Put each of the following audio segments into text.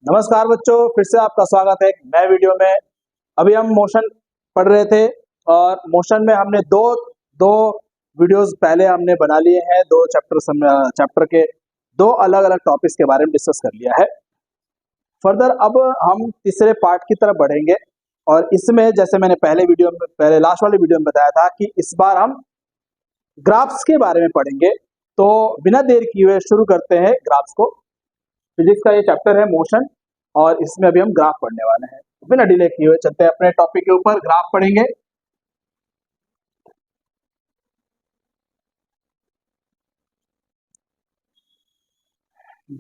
नमस्कार बच्चों, फिर से आपका स्वागत है एक नए वीडियो में। अभी हम मोशन पढ़ रहे थे और मोशन में हमने दो दो वीडियोस पहले हमने बना लिए हैं। दो चैप्टर के दो अलग अलग टॉपिक्स के बारे में डिस्कस कर लिया है। फर्दर अब हम तीसरे पार्ट की तरफ बढ़ेंगे और इसमें जैसे मैंने पहले लास्ट वाले वीडियो में बताया था कि इस बार हम ग्राफ्स के बारे में पढ़ेंगे। तो बिना देर किए हुए शुरू करते हैं ग्राफ्स को। फिजिक्स का ये चैप्टर है मोशन और इसमें अभी हम ग्राफ पढ़ने वाले हैं। बिना डिले किए हुए चलते हैं अपने टॉपिक के ऊपर, ग्राफ पढ़ेंगे।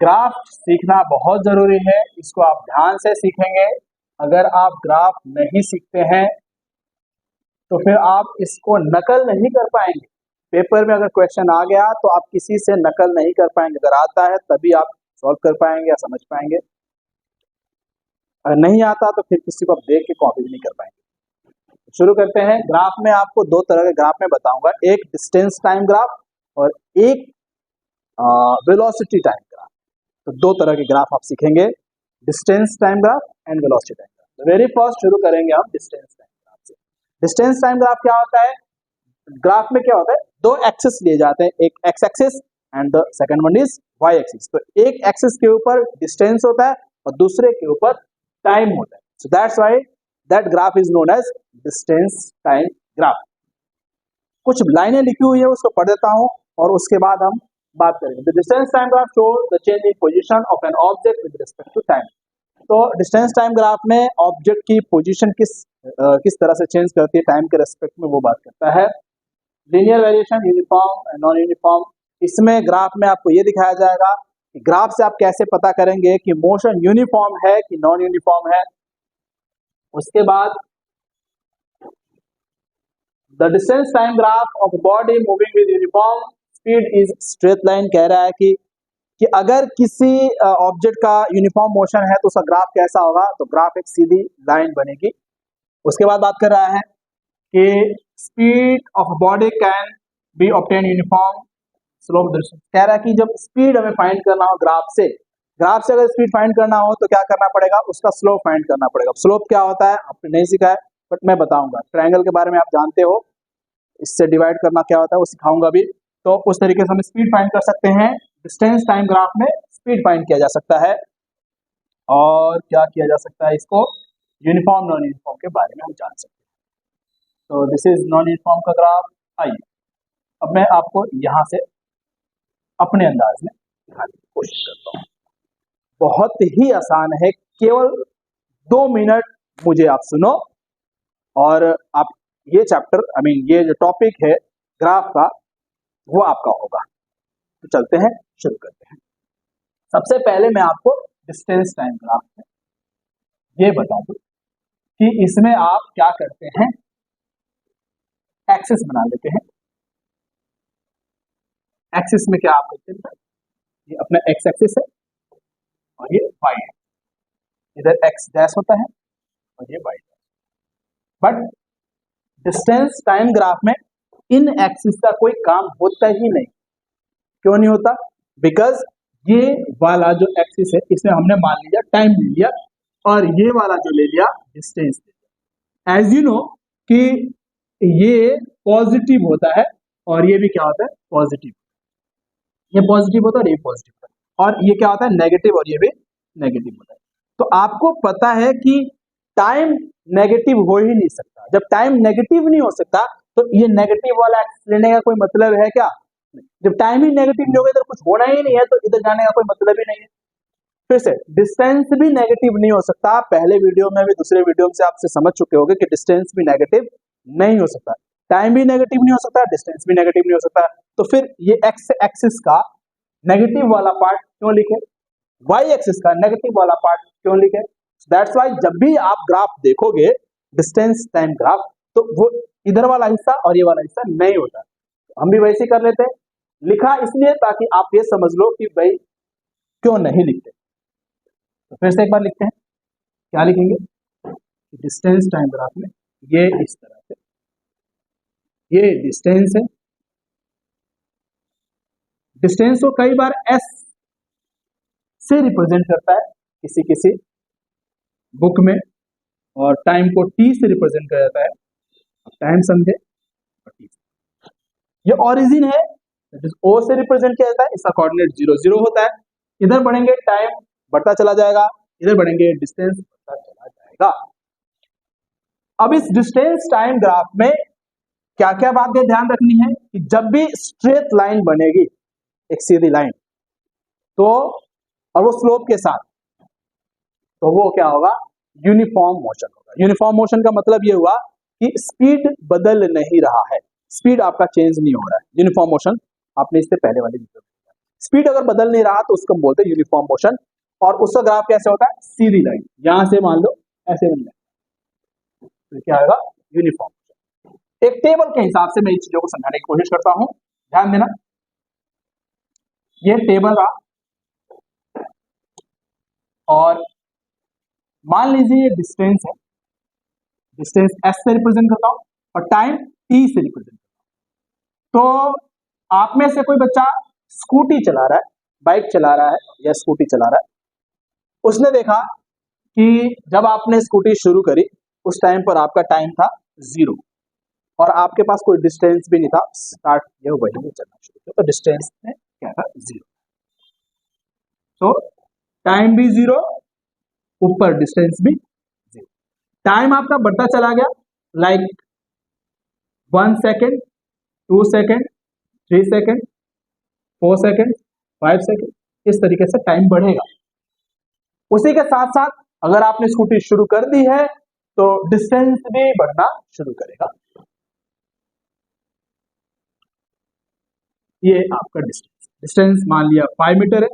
ग्राफ सीखना बहुत जरूरी है, इसको आप ध्यान से सीखेंगे। अगर आप ग्राफ नहीं सीखते हैं तो फिर आप इसको नकल नहीं कर पाएंगे। पेपर में अगर क्वेश्चन आ गया तो आप किसी से नकल नहीं कर पाएंगे। अगर आता है तभी आप सॉल्व कर पाएंगे या समझ पाएंगे। अगर नहीं आता तो फिर किसी को आप देख के कॉपी भी नहीं कर पाएंगे। शुरू करते हैं। ग्राफ में आपको दो तरह के ग्राफ में बताऊंगा, एक डिस्टेंस टाइम ग्राफ और एक वेलोसिटी टाइम ग्राफ। तो दो तरह के ग्राफ आप सीखेंगे, distance time graph and velocity time graph. Very first शुरू करेंगे हम डिस्टेंस टाइम ग्राफ से। डिस्टेंस टाइम ग्राफ क्या होता है? ग्राफ में क्या होता है, दो एक्सिस लिए जाते हैं, एक X axis and the second one is Y axis. तो एक एक्सिस के ऊपर डिस्टेंस होता है और दूसरे के ऊपर टाइम होता है। So that's why that graph is known as distance time graph. कुछ लाइनें लिखी हुई है उसको पढ़ देता हूं और उसके बाद हम बात करेंगे। The distance time graph shows the change in position of an object with respect to time. तो डिस्टेंस टाइम ग्राफ में ऑब्जेक्ट की पोजीशन किस तरह से चेंज करती है टाइम के रेस्पेक्ट में, वो बात करता है। Linear variation, uniform and non uniform. इसमें ग्राफ में आपको ये दिखाया जाएगा कि ग्राफ से आप कैसे पता करेंगे कि मोशन यूनिफॉर्म है कि नॉन यूनिफॉर्म है। उसके बाद the distance time graph of body moving with uniform speed is straight line. कह रहा है कि अगर किसी ऑब्जेक्ट का यूनिफॉर्म मोशन है तो उसका ग्राफ कैसा होगा, तो ग्राफ एक सीधी लाइन बनेगी। उसके बाद बात कर रहा है कि speed of body can be obtain uniform slope. कह रहा है कि जब स्पीड हमें फाइंड करना हो ग्राफ से अगर स्पीड फाइंड करना हो तो क्या करना पड़ेगा, उसका स्लोप फाइंड करना पड़ेगा। स्लोप क्या होता है आपने नहीं सीखा है बट मैं बताऊंगा। ट्रायंगल के बारे में आप जानते हो, इससे डिवाइड करना क्या होता है वो सिखाऊंगा भी। तो उस तरीके से हम स्पीड फाइंड कर सकते हैं। डिस्टेंस टाइम ग्राफ में स्पीड फाइंड किया जा सकता है। और क्या किया जा सकता है, इसको यूनिफॉर्म नॉन यूनिफॉर्म के बारे में हम जान सकते हैं। तो दिस इज नॉन यूनिफॉर्म का ग्राफ। आइए अब मैं आपको यहाँ से अपने अंदाज में दिखाने की कोशिश करता हूँ। बहुत ही आसान है, केवल 2 मिनट मुझे आप सुनो और आप ये चैप्टर ये जो टॉपिक है ग्राफ का वो आपका होगा। तो चलते हैं, शुरू करते हैं। सबसे पहले मैं आपको डिस्टेंस टाइम ग्राफ में ये बता दूं कि इसमें आप क्या करते हैं, एक्सिस बना लेते हैं। एक्सिस में क्या आप करते हैं, ये अपना एक्स एक्सिस है और ये वाई है। इधर एक्स डैश होता है और ये Y dash. But distance time graph में इन एक्सिस का कोई काम होता ही नहीं। क्यों नहीं होता? बिकॉज ये वाला जो एक्सिस है इसमें हमने मान लिया टाइम ले लिया और ये वाला जो ले लिया डिस्टेंस ले लिया। एज यू नो कि ये पॉजिटिव होता है और ये भी क्या होता है, पॉजिटिव। ये पॉजिटिव होता है और ये पॉजिटिव होता है, और ये क्या होता है, नेगेटिव, और ये भी नेगेटिव होता है। तो आपको पता है कि टाइम नेगेटिव हो ही नहीं सकता। जब टाइम नेगेटिव नहीं हो सकता तो ये नेगेटिव वाला एक्सिस लेने का कोई मतलब है क्या? जब टाइम ही नेगेटिव नहीं होगा, इधर कुछ होना ही नहीं है, तो इधर जाने का कोई मतलब ही नहीं है। फिर से डिस्टेंस भी नेगेटिव नहीं हो सकता। पहले वीडियो में भी दूसरे वीडियो में से आपसे समझ चुके होंगे कि डिस्टेंस भी नेगेटिव नहीं हो सकता, टाइम भी नेगेटिव नहीं हो सकता, डिस्टेंस भी नेगेटिव नहीं हो सकता। तो फिर ये एक्स एक्सिस का नेगेटिव वाला पार्ट क्यों लिखे, वाई एक्सिस का नेगेटिव वाला पार्ट क्यों लिखे? दैट्स वाई जब भी आप ग्राफ देखोगे डिस्टेंस टाइम ग्राफ, तो वो इधर वाला हिस्सा और ये वाला हिस्सा नहीं होता। हम भी वैसे ही कर लेते हैं, लिखा इसलिए ताकि आप ये समझ लो कि भाई क्यों नहीं लिखते। तो फिर से एक बार लिखते हैं, क्या लिखेंगे, डिस्टेंस टाइम ग्राफ में ये इस तरह से, ये डिस्टेंस है। डिस्टेंस को कई बार एस से रिप्रेजेंट करता है, किसी किसी बुक में, और टाइम को टी से रिप्रेजेंट किया जाता है। टाइम समझे, ये ओरिजिन है, ओ से रिप्रेजेंट किया जाता है, इसका कोऑर्डिनेट 0 0 होता है। इधर बढ़ेंगे टाइम बढ़ता चला जाएगा, इधर बढ़ेंगे डिस्टेंस बढ़ता चला जाएगा। अब इस डिस्टेंस टाइम ग्राफ में क्या क्या बातें ध्यान रखनी है कि जब भी स्ट्रेट लाइन बनेगी, एक सीधी लाइन, तो और वो स्लोप के साथ, तो वो क्या होगा, यूनिफॉर्म मोशन होगा। यूनिफॉर्म मोशन का मतलब ये हुआ कि स्पीड बदल नहीं रहा है, स्पीड आपका चेंज नहीं हो रहा है। यूनिफॉर्म मोशन आपने इससे पहले वाले वीडियो में, स्पीड अगर बदल नहीं रहा तो उसको हम बोलते हैं यूनिफॉर्म मोशन। और उसका ग्राफ कैसे होता है, सीधी लाइन, यहां से मान लो ऐसे बन जाए, तो क्या होगा, यूनिफॉर्म। एक टेबल के हिसाब से मैं इन चीजों को समझाने की कोशिश करता हूं, ध्यान देना। ये टेबल रहा, और मान लीजिए ये डिस्टेंस है, डिस्टेंस एस से रिप्रेजेंट करता हूं और टाइम टी से रिप्रेजेंट करता हूं। तो आप में से कोई बच्चा स्कूटी चला रहा है, बाइक चला रहा है या स्कूटी चला रहा है, उसने देखा कि जब आपने स्कूटी शुरू करी उस टाइम पर आपका टाइम था 0 और आपके पास कोई डिस्टेंस भी नहीं था, स्टार्ट ये वही में चलना शुरू किया तो डिस्टेंस में क्या था, 0। तो टाइम भी 0, ऊपर डिस्टेंस भी 0। टाइम आपका बढ़ता चला गया, like 1 second, 2 second, 3 second, 4 second, 5 second, इस तरीके से टाइम बढ़ेगा। उसी के साथ साथ अगर आपने स्कूटी शुरू कर दी है तो डिस्टेंस भी बढ़ना शुरू करेगा। ये आपका डिस्टेंस, डिस्टेंस मान लिया 5 मीटर है,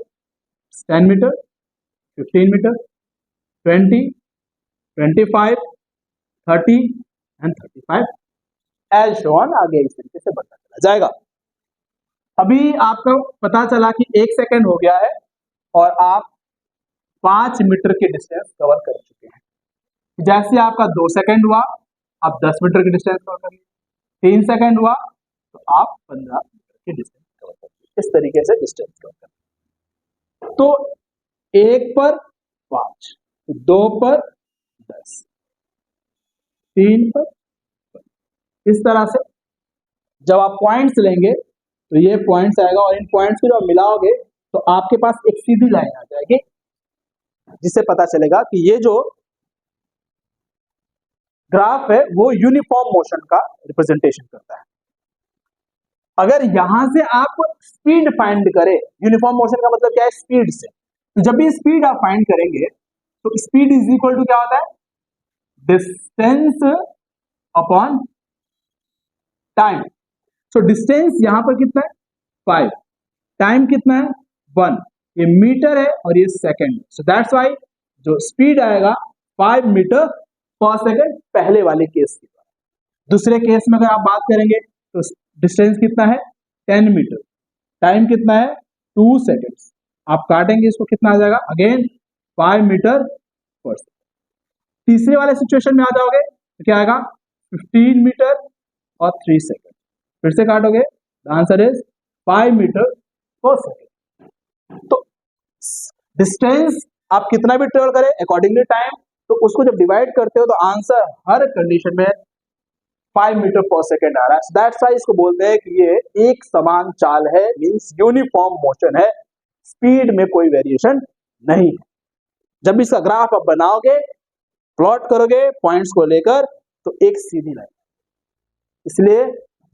10 metre, 15 metre, 20, 25, 30 and 35 as shown, आगे इस तरीके से बढ़ता चला जाएगा। अभी आपको पता चला कि 1 सेकेंड हो गया है और आप 5 मीटर की डिस्टेंस कवर कर चुके हैं। जैसे आपका 2 सेकेंड हुआ, आप 10 मीटर की डिस्टेंस कवर कर लिए, 3 सेकेंड हुआ तो आप 15 मीटर की डिस्टेंस कवर कर लिए। इस तरीके से डिस्टेंस कवर कर, तो 1 पर 5, 2 पर 10, 3 पर 5। इस तरह से जब आप पॉइंट्स लेंगे तो ये पॉइंट्स आएगा और इन पॉइंट्स को जब मिलाओगे तो आपके पास एक सीधी लाइन आ जाएगी, जिससे पता चलेगा कि ये जो ग्राफ है वो यूनिफॉर्म मोशन का रिप्रेजेंटेशन करता है। अगर यहां से आप स्पीड फाइंड करें, यूनिफॉर्म मोशन का मतलब क्या है, स्पीड से, तो जब भी स्पीड आप फाइंड करेंगे तो स्पीड इज इक्वल टू क्या होता है, distance upon time. So distance यहां पर कितना है, 5, टाइम कितना है, 1, ये मीटर है और ये सेकंड। सो दैट्स वाई जो स्पीड आएगा 5 मीटर पर सेकंड पहले वाले केस की। दूसरे केस में अगर आप बात करेंगे तो डिस्टेंस कितना है, 10 मीटर, टाइम कितना है, 2 सेकेंड्स। आप काटेंगे इसको, कितना आ जाएगा, अगेन 5 मीटर पर सेकेंड। तीसरे वाले सिचुएशन में आ जाओगे तो क्या आएगा, 15 मीटर और 3 सेकेंड। फिर से काटोगे, the answer is 5 metre per second. तो डिस्टेंस आप कितना भी ट्रेवल करें अकॉर्डिंगली टाइम, तो उसको जब डिवाइड करते हो तो आंसर हर कंडीशन में 5 मीटर पर सेकेंड आ रहा है। दैट्स वाई इसको बोलते हैं कि ये एक समान चाल है, मींस यूनिफॉर्म मोशन है, स्पीड में कोई वेरिएशन नहीं है। जब इसका ग्राफ आप बनाओगे, प्लॉट करोगे पॉइंट्स को लेकर, तो एक सीधी लाइन। इसलिए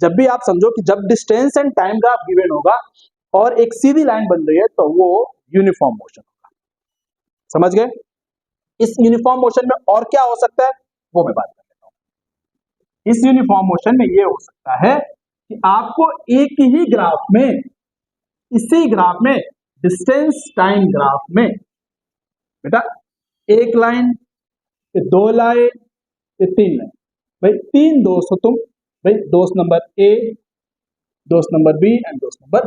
जब भी आप समझो कि जब distance and time graph given होगा और एक सीधी लाइन बन रही है तो वो यूनिफॉर्म मोशन होगा। समझ गए? इस यूनिफॉर्म मोशन में और क्या हो सकता है वो मैं बात कर लेता हूं। इस यूनिफॉर्म मोशन में ये हो सकता है कि आपको एक ही ग्राफ में, इसी ग्राफ में, डिस्टेंस टाइम ग्राफ में बेटा एक लाइन, फिर 2 लाइन, फिर 3 लाइन, भाई 3 दोस्त हो तुम, भाई दोस्त नंबर ए, दोस्त नंबर बी एंड दोस्त नंबर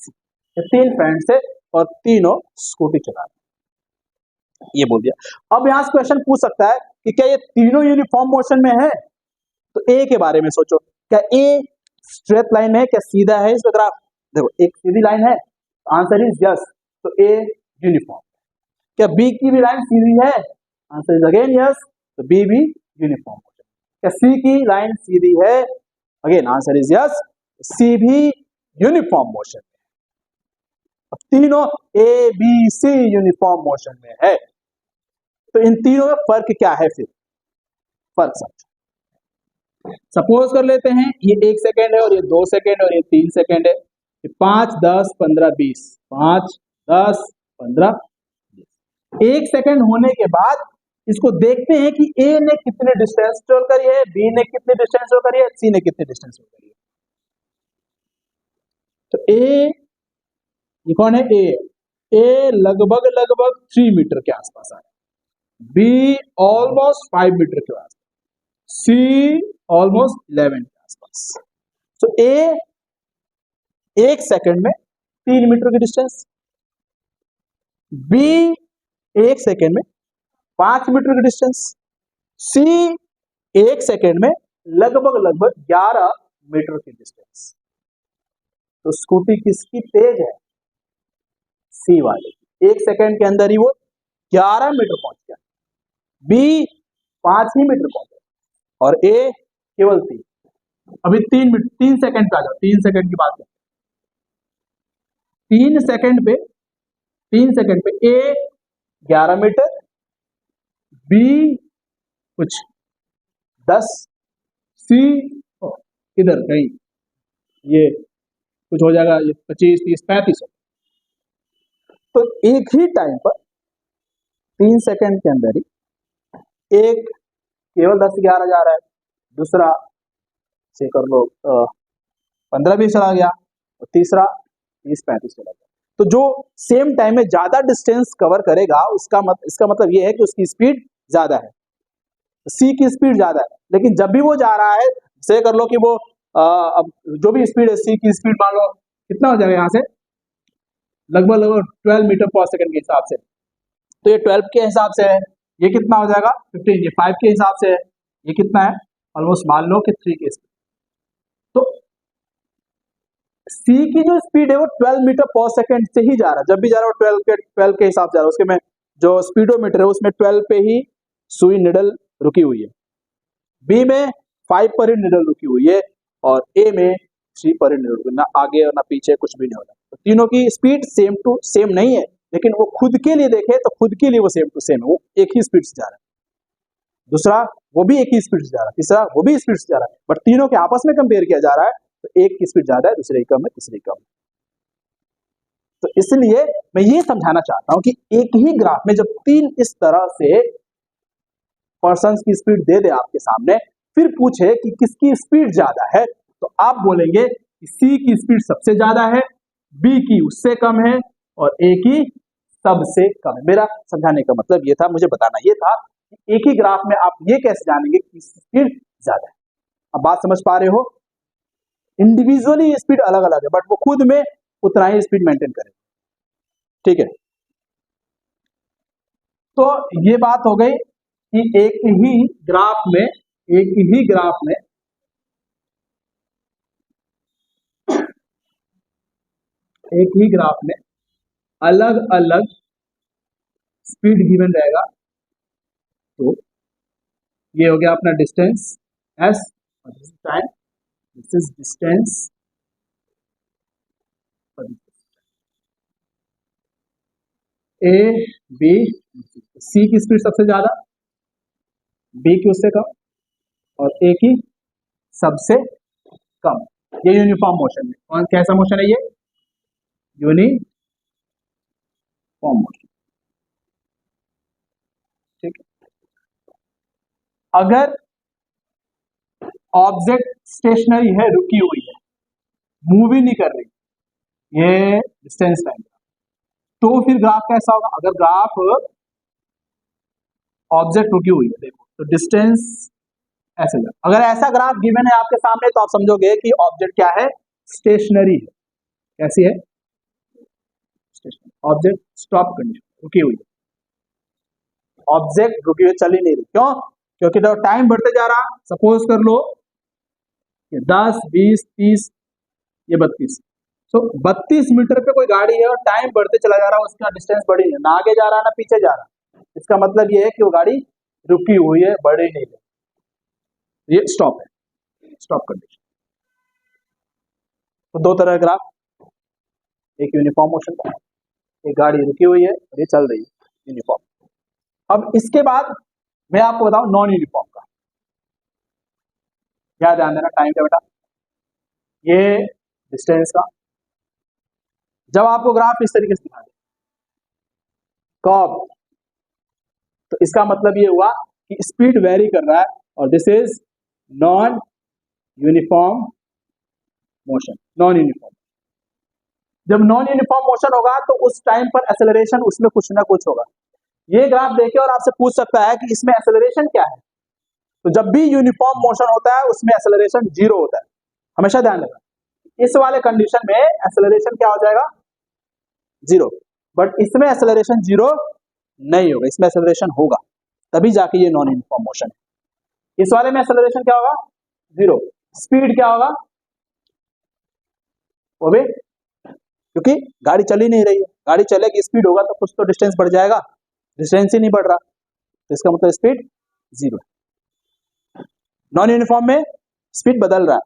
सी, ये 3 फ्रेंड्स है और तीनों स्कूटी चला रहे हैं, ये बोल दिया। अब यहां से क्वेश्चन पूछ सकता है कि क्या ये तीनों यूनिफॉर्म मोशन में है? तो ए के बारे में सोचो, क्या ए स्ट्रेट लाइन में है, क्या सीधा है इसका ग्राफ? देखो एक सीधी लाइन है, आंसर इज यस, तो ए यूनिफॉर्म। क्या बी की भी लाइन सीधी है? आंसर इज अगेन यस, तो बी भी यूनिफॉर्म मोशन। क्या सी की लाइन सीधी है? Again answer is yes, C भी यूनिफॉर्म मोशन में। अब तीनों A B C uniform motion में है, तो इन तीनों में फर्क क्या है? फिर फर्क समझो। सपोज कर लेते हैं ये 1 सेकेंड है और ये 2 सेकेंड और ये 3 सेकेंड है, ये 5 10 15 20, 5 10 15 20। 1 सेकेंड होने के बाद इसको देखते हैं कि ए ने कितने डिस्टेंस ट्रेवल करी है, बी ने कितने डिस्टेंस ट्रेवल करी है, सी ने कितने डिस्टेंस ट्रेवल करी है। तो ए, ये कौन है? ए लगभग 3 मीटर के आसपास आ रहा है, बी ऑलमोस्ट 5 मीटर के आसपास, सी ऑलमोस्ट 11 के आसपास। तो ए 1 सेकंड में 3 मीटर की डिस्टेंस, बी 1 सेकंड में 5 मीटर की डिस्टेंस, सी 1 सेकंड में लगभग 11 मीटर की डिस्टेंस। तो स्कूटी किसकी तेज है? सी वाले। 1 सेकंड के अंदर ही वो 11 मीटर पहुंच गया, बी 5 ही मीटर पहुंच गया और ए केवल 3। अभी 3 सेकंड पे आ जाओ, 3 सेकंड की बात करते हैं। 3 सेकंड पे ए 11 मीटर, बी कुछ 10, सी इधर कहीं ये कुछ हो जाएगा, ये 25 30 35 हो। तो एक ही टाइम पर 3 सेकंड के अंदर ही एक केवल 10 11 जा रहा है, दूसरा से कर लो 15 20 चला गया और तीसरा 30 35 चला गया। तो जो सेम टाइम में ज्यादा डिस्टेंस कवर करेगा इसका मतलब ये है कि उसकी स्पीड ज्यादा है, सी की स्पीड ज्यादा है। लेकिन जब भी वो जा रहा है, से कर लो कि वो अब जो भी स्पीड है, सी की स्पीड मान लो कितना हो जाएगा यहाँ से, लगभग 12 मीटर पर सेकंड के हिसाब से। तो ये 12 के हिसाब से है, ये कितना हो जाएगा 15, ये 5 के हिसाब से है, ये कितना है ऑलमोस्ट मान लो कि 3 के स्पीड। तो सी की जो स्पीड है वो 12 मीटर पर सेकंड से ही जा रहा है, जब भी जा रहा है वो 12 के हिसाब से जा रहा है। उसके में जो स्पीडोमीटर है उसमें 12 पे ही सुई निडल रुकी हुई है, बी में 5 पर ही निडल रुकी हुई है और ए में 3 पर ही निडल, ना आगे और ना पीछे कुछ भी नहीं हो रहा। तो तीनों की स्पीड सेम टू सेम नहीं है, लेकिन वो खुद के लिए देखे तो खुद के लिए वो सेम टू सेम है, वो एक ही स्पीड से जा रहा है, दूसरा वो भी एक ही स्पीड से जा रहा है, तीसरा वो भी स्पीड से जा रहा है, बट तीनों के आपस में कंपेयर किया जा रहा है तो एक की स्पीड ज्यादा है, दूसरे की कम है, तीसरे की कम है। तो इसलिए मैं ये समझाना चाहता हूं कि एक ही ग्राफ में जब 3 इस तरह से पर्सन्स की स्पीड दे दे आपके सामने, फिर पूछे कि किसकी स्पीड ज्यादा है, तो आप बोलेंगे कि सी की स्पीड सबसे ज्यादा है, बी की उससे कम है और ए की सबसे कम है। मेरा समझाने का मतलब ये था, मुझे बताना ये था कि एक ही ग्राफ में आप ये कैसे जानेंगे कि स्पीड ज्यादा है। अब बात समझ पा रहे हो? इंडिविजुअली स्पीड अलग अलग है, बट वो खुद में उतना ही स्पीड मेंटेन करे, ठीक है। तो ये बात हो गई कि एक ही ग्राफ में अलग अलग स्पीड गिवन रहेगा। तो ये हो गया अपना डिस्टेंस s और this is time, this is distance A B, C की स्पीड सबसे ज्यादा, बी की उससे कम और ए की सबसे कम। ये यूनिफॉर्म मोशन है। कौन कैसा मोशन है ये? यूनिफॉर्म मोशन, ठीक है। अगर ऑब्जेक्ट स्टेशनरी है, रुकी हुई है, मूव ही नहीं कर रही, ये डिस्टेंस टाइम, तो फिर ग्राफ कैसा होगा? अगर ग्राफ ऑब्जेक्ट रुकी हुई है, देखो तो डिस्टेंस ऐसे जाए। अगर ऐसा ग्राफ गिवन है आपके सामने तो आप समझोगे कि ऑब्जेक्ट क्या है? स्टेशनरी है। कैसी है? ऑब्जेक्ट स्टॉप कंडीशन, रुकी हुई है, ऑब्जेक्ट रुकी हुई, चल ही नहीं रही। क्यों? क्योंकि जब टाइम बढ़ते जा रहा, सपोज कर लो 10 20 30 ये 32, सो 32 मीटर पे कोई गाड़ी है और टाइम बढ़ते चला जा रहा है, उसका डिस्टेंस बढ़ी नहीं, ना आगे जा रहा ना पीछे जा रहा, इसका मतलब ये है कि वो गाड़ी रुकी हुई है, बढ़ी नहीं है, ये स्टॉप है, स्टॉप कंडीशन। तो दो तरह का ग्राफ, एक यूनिफॉर्म मोशन का, एक गाड़ी रुकी हुई है और ये चल रही है यूनिफॉर्म। अब इसके बाद मैं आपको बताऊं नॉन यूनिफॉर्म का, क्या ध्यान देना टाइम का बेटा, ये डिस्टेंस का। जब आपको ग्राफ इस तरीके से दिखा दे कब, तो इसका मतलब ये हुआ कि स्पीड वेरी कर रहा है और this is non uniform motion. Non uniform, जब नॉन यूनिफॉर्म मोशन होगा तो उस टाइम पर एक्सेलरेशन उसमें कुछ ना कुछ होगा। ये ग्राफ देखे और आपसे पूछ सकता है कि इसमें एक्सेलरेशन क्या है, तो जब भी यूनिफॉर्म मोशन होता है उसमें एक्सेलरेशन जीरो होता है, हमेशा ध्यान रखना। इस वाले कंडीशन में एक्सेलरेशन क्या हो जाएगा, जीरो, बट इसमें एक्सेलरेशन जीरो नहीं होगा, इसमें एक्सेलरेशन होगा, तभी जाके ये नॉन यूनिफॉर्म मोशन है। इस वाले में एक्सेलरेशन क्या होगा, जीरो। स्पीड क्या होगा, वो भी, क्योंकि गाड़ी चल ही नहीं रही है, गाड़ी चलेगी स्पीड होगा तो कुछ तो डिस्टेंस बढ़ जाएगा, डिस्टेंस ही नहीं बढ़ रहा, तो इसका मतलब स्पीड जीरो है। नॉन यूनिफॉर्म में स्पीड बदल रहा है,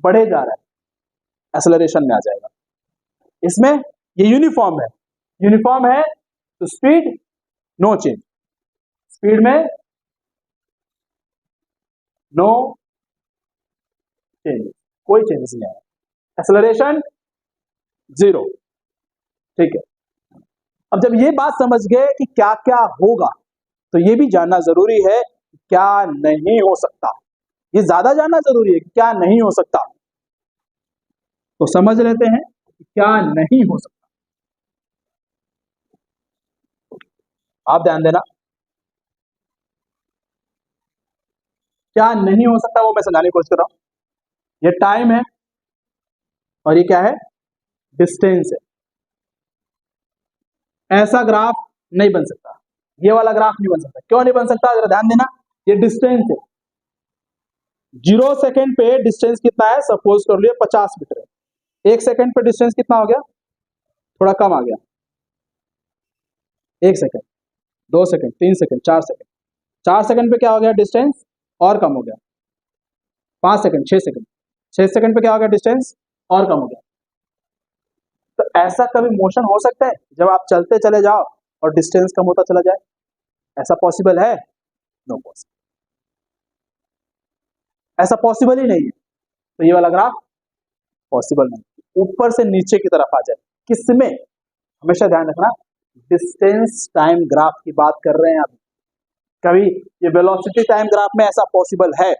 बढ़े जा रहा है, एक्सेलरेशन में आ जाएगा। इसमें ये यूनिफॉर्म है, यूनिफॉर्म है तो स्पीड नो चेंज, स्पीड में नो चेंज, कोई चेंजेस नहीं आया, एक्सेलरेशन जीरो, ठीक है। अब जब ये बात समझ गए कि क्या क्या होगा, तो ये भी जानना जरूरी है कि क्या नहीं हो सकता, ये ज्यादा जानना जरूरी है कि क्या नहीं हो सकता। तो समझ लेते हैं कि क्या नहीं हो सकता। आप ध्यान देना, क्या नहीं हो सकता वो मैं समझाने की कोशिश कर रहा हूं। ये टाइम है और ये क्या है, डिस्टेंस है। ऐसा ग्राफ नहीं बन सकता, ये वाला ग्राफ नहीं बन सकता। क्यों नहीं बन सकता, जरा ध्यान देना। ये डिस्टेंस है, 0 सेकेंड पे डिस्टेंस कितना है, सपोज कर लिया 50 मीटर है। 1 सेकेंड पे डिस्टेंस कितना हो गया, थोड़ा कम आ गया, 1 second, 2 second, 3 second, 4 second, 4 second पे क्या हो गया डिस्टेंस, और कम हो गया, 5 सेकेंड, 6 सेकेंड, 6 सेकेंड पे क्या हो गया डिस्टेंस, और कम हो गया। तो ऐसा कभी मोशन हो सकता है जब आप चलते चले जाओ और डिस्टेंस कम होता चला जाए, ऐसा पॉसिबल है, नो पॉसिबल, ऐसा पॉसिबल ही नहीं है। तो ये वाला ग्राफ पॉसिबल नहीं, ऊपर से नीचे की तरफ आ जाए, किसमें, हमेशा ध्यान रखना, डिस्टेंस टाइम ग्राफ की बात कर रहे हैं अभी। कभी ये वेलोसिटी टाइम ग्राफ में ऐसा पॉसिबल है,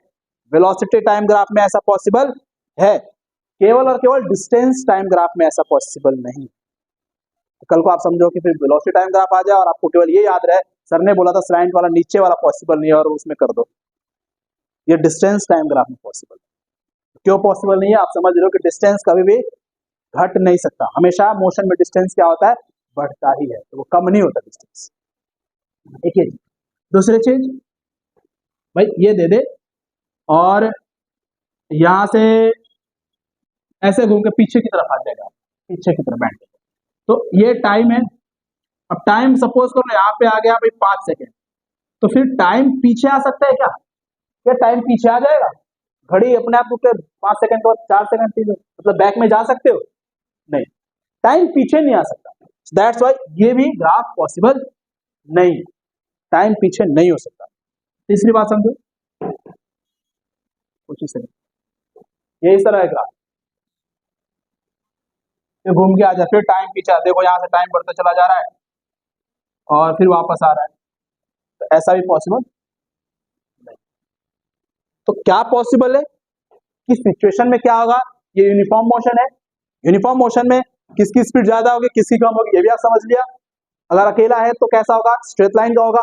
वेलोसिटी टाइम ग्राफ में ऐसा पॉसिबल है, केवल और केवल डिस्टेंस टाइम ग्राफ में ऐसा पॉसिबल नहीं। तो कल को आप समझो कि फिर वेलोसिटी टाइम ग्राफ आ जाए और आपको केवल ये याद रहे सर ने बोला था स्लैंट वाला नीचे वाला पॉसिबल नहीं है और उसमें कर दो, ये डिस्टेंस टाइम ग्राफ में पॉसिबल है। क्यों पॉसिबल नहीं है, आप समझ रहे हो कि डिस्टेंस कभी भी घट नहीं सकता, हमेशा मोशन में डिस्टेंस क्या होता है, बढ़ता ही है, तो वो कम नहीं होता डिस्टेंस। एक ही दूसरी चीज भाई ये दे दे और यहां से ऐसे घूम के पीछे की तरफ आ जाएगा, पीछे की तरफ बैठ जाएगा, तो ये टाइम है। अब टाइम सपोज करो यहाँ पे आ गया भाई 5 सेकेंड, तो फिर टाइम पीछे आ सकता है क्या, क्या टाइम पीछे आ जाएगा, घड़ी अपने आप को 5 सेकेंड के बाद 4 सेकेंड 3 मतलब बैक में जा सकते हो, नहीं, टाइम पीछे नहीं आ सकता। दैट्स व्हाई ये भी ग्राफ पॉसिबल नहीं, टाइम पीछे नहीं हो सकता। तीसरी बात समझो, कुछ ही सेकंड, ये इस तरह है ग्राफ, फिर घूम के आ जाए, फिर टाइम पीछे आ, देखो यहाँ से टाइम बढ़ता चला जा रहा है और फिर वापस आ रहा है, तो ऐसा भी पॉसिबल नहीं। तो क्या पॉसिबल है, किस सिचुएशन में क्या होगा, ये यूनिफॉर्म मोशन है, यूनिफॉर्म मोशन में किसकी स्पीड ज्यादा होगी किसकी कम होगी, ये भी आप समझ लिया। अगर अकेला है तो कैसा होगा, स्ट्रेट लाइन का होगा,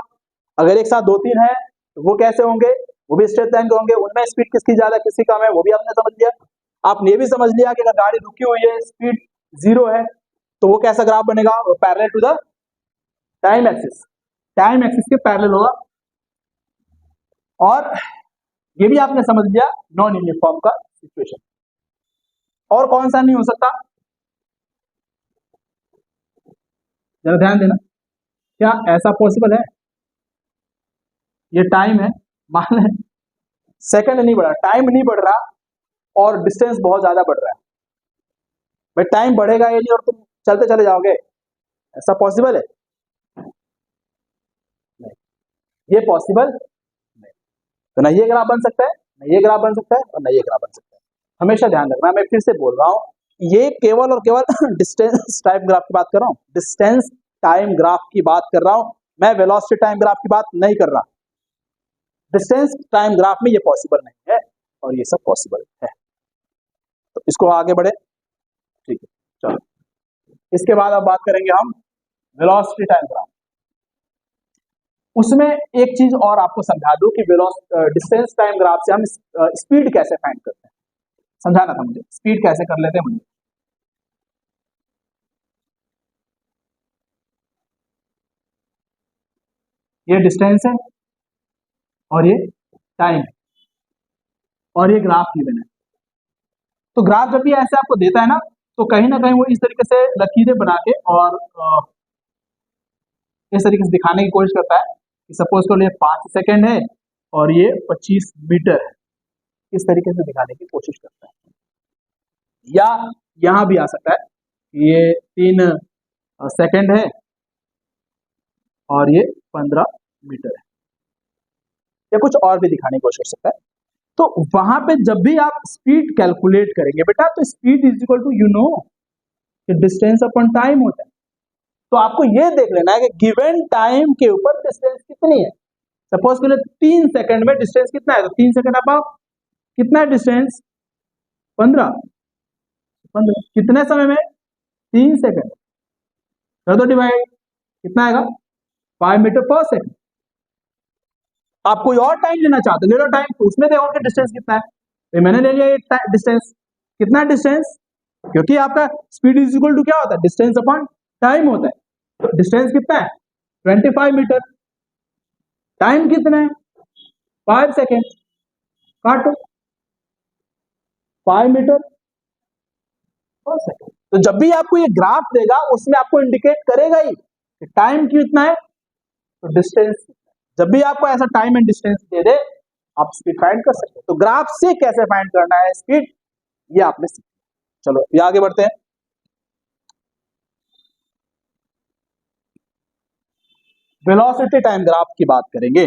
अगर एक साथ 2-3 है तो वो कैसे होंगे, वो भी स्ट्रेट लाइन के होंगे, उनमें स्पीड किसकी ज्यादा किसकी कम है वो भी आपने समझ लिया। आपने ये भी समझ लिया कि अगर गाड़ी रुकी हुई है स्पीड 0 है तो वो कैसा ग्राफ बनेगा, parallel to the time axis, time axis के पैरेलल होगा। और ये भी आपने समझ लिया नॉन यूनिफॉर्म का सिचुएशन। और कौन सा नहीं हो सकता, जरा ध्यान देना, क्या ऐसा पॉसिबल है? ये टाइम है, मान लें सेकंड नहीं बढ़ रहा, टाइम नहीं बढ़ रहा और डिस्टेंस बहुत ज्यादा बढ़ रहा है। भाई टाइम बढ़ेगा ये नहीं और तुम चलते चले जाओगे, ऐसा पॉसिबल है? नहीं, ये पॉसिबल नहीं। तो ना ये ग्राफ बन सकता है, ना ये ग्राफ बन सकता है और ना ये ग्राफ बन सकता है। हमेशा ध्यान रखना, मैं फिर से बोल रहा हूँ, ये केवल और केवल डिस्टेंस टाइम ग्राफ की बात कर रहा हूँ, डिस्टेंस टाइम ग्राफ की बात कर रहा हूँ, मैं वेलोसिटी टाइम ग्राफ की बात नहीं कर रहा। डिस्टेंस टाइम ग्राफ में ये पॉसिबल नहीं है और ये सब पॉसिबल है। तो इसको आगे बढ़े, ठीक है, चलो। इसके बाद अब बात करेंगे हम वेलोसिटी टाइम ग्राफ। उसमें एक चीज और आपको समझा दूं कि डिस्टेंस टाइम ग्राफ से हम स्पीड कैसे फाइंड करते हैं, समझाना था मुझे, स्पीड कैसे कर लेते हैं मुझे। ये डिस्टेंस है और ये टाइम है और ये ग्राफ गिवन है। तो ग्राफ जब भी ऐसे आपको देता है तो कहीं ना कहीं वो इस तरीके से लकीरें बना के और इस तरीके से दिखाने की कोशिश करता है कि सपोज कर लिए 5 सेकेंड है और ये 25 मीटर है, इस तरीके से दिखाने की कोशिश करता है। या यहां भी आ सकता है कि ये 3 सेकेंड है और ये 15 मीटर है, या कुछ और भी दिखाने की कोशिश कर सकता है। तो वहां पे जब भी आप स्पीड कैलकुलेट करेंगे बेटा, तो speed is equal to distance upon time होता है। तो आपको ये देख लेना है कि गिवन टाइम के ऊपर डिस्टेंस कितनी है। सपोज के लिए 3 सेकंड में डिस्टेंस कितना है, तो 3 सेकंड आप कितना है डिस्टेंस, 15 कितने समय में, 3 सेकंड, कर दो डिवाइड, कितना आएगा, 5 मीटर पर सेकंड। आप कोई और टाइम लेना चाहते हो, ले लो टाइम, तो उसमें देखो कि डिस्टेंस कितना है। तो मैंने ले लिया ये डिस्टेंस, कितना डिस्टेंस, क्योंकि आपका स्पीड इज इक्वल टू क्या होता है, डिस्टेंस अपॉन टाइम होता है। तो डिस्टेंस कितना है, 25 मीटर, टाइम कितना है, 5 सेकेंड, काटो, 5 मीटर पर सेकेंड। तो जब भी आपको ये ग्राफ देगा उसमें आपको इंडिकेट करेगा ही कि टाइम कितना है तो डिस्टेंस कितना है। जब भी आपको ऐसा टाइम एंड डिस्टेंस दे दे आप स्पीड फाइंड कर सकते हो। तो ग्राफ से कैसे फाइंड करना है स्पीड, ये आपने सीखा। चलो ये आगे बढ़ते हैं। वेलोसिटी टाइम ग्राफ की बात करेंगे।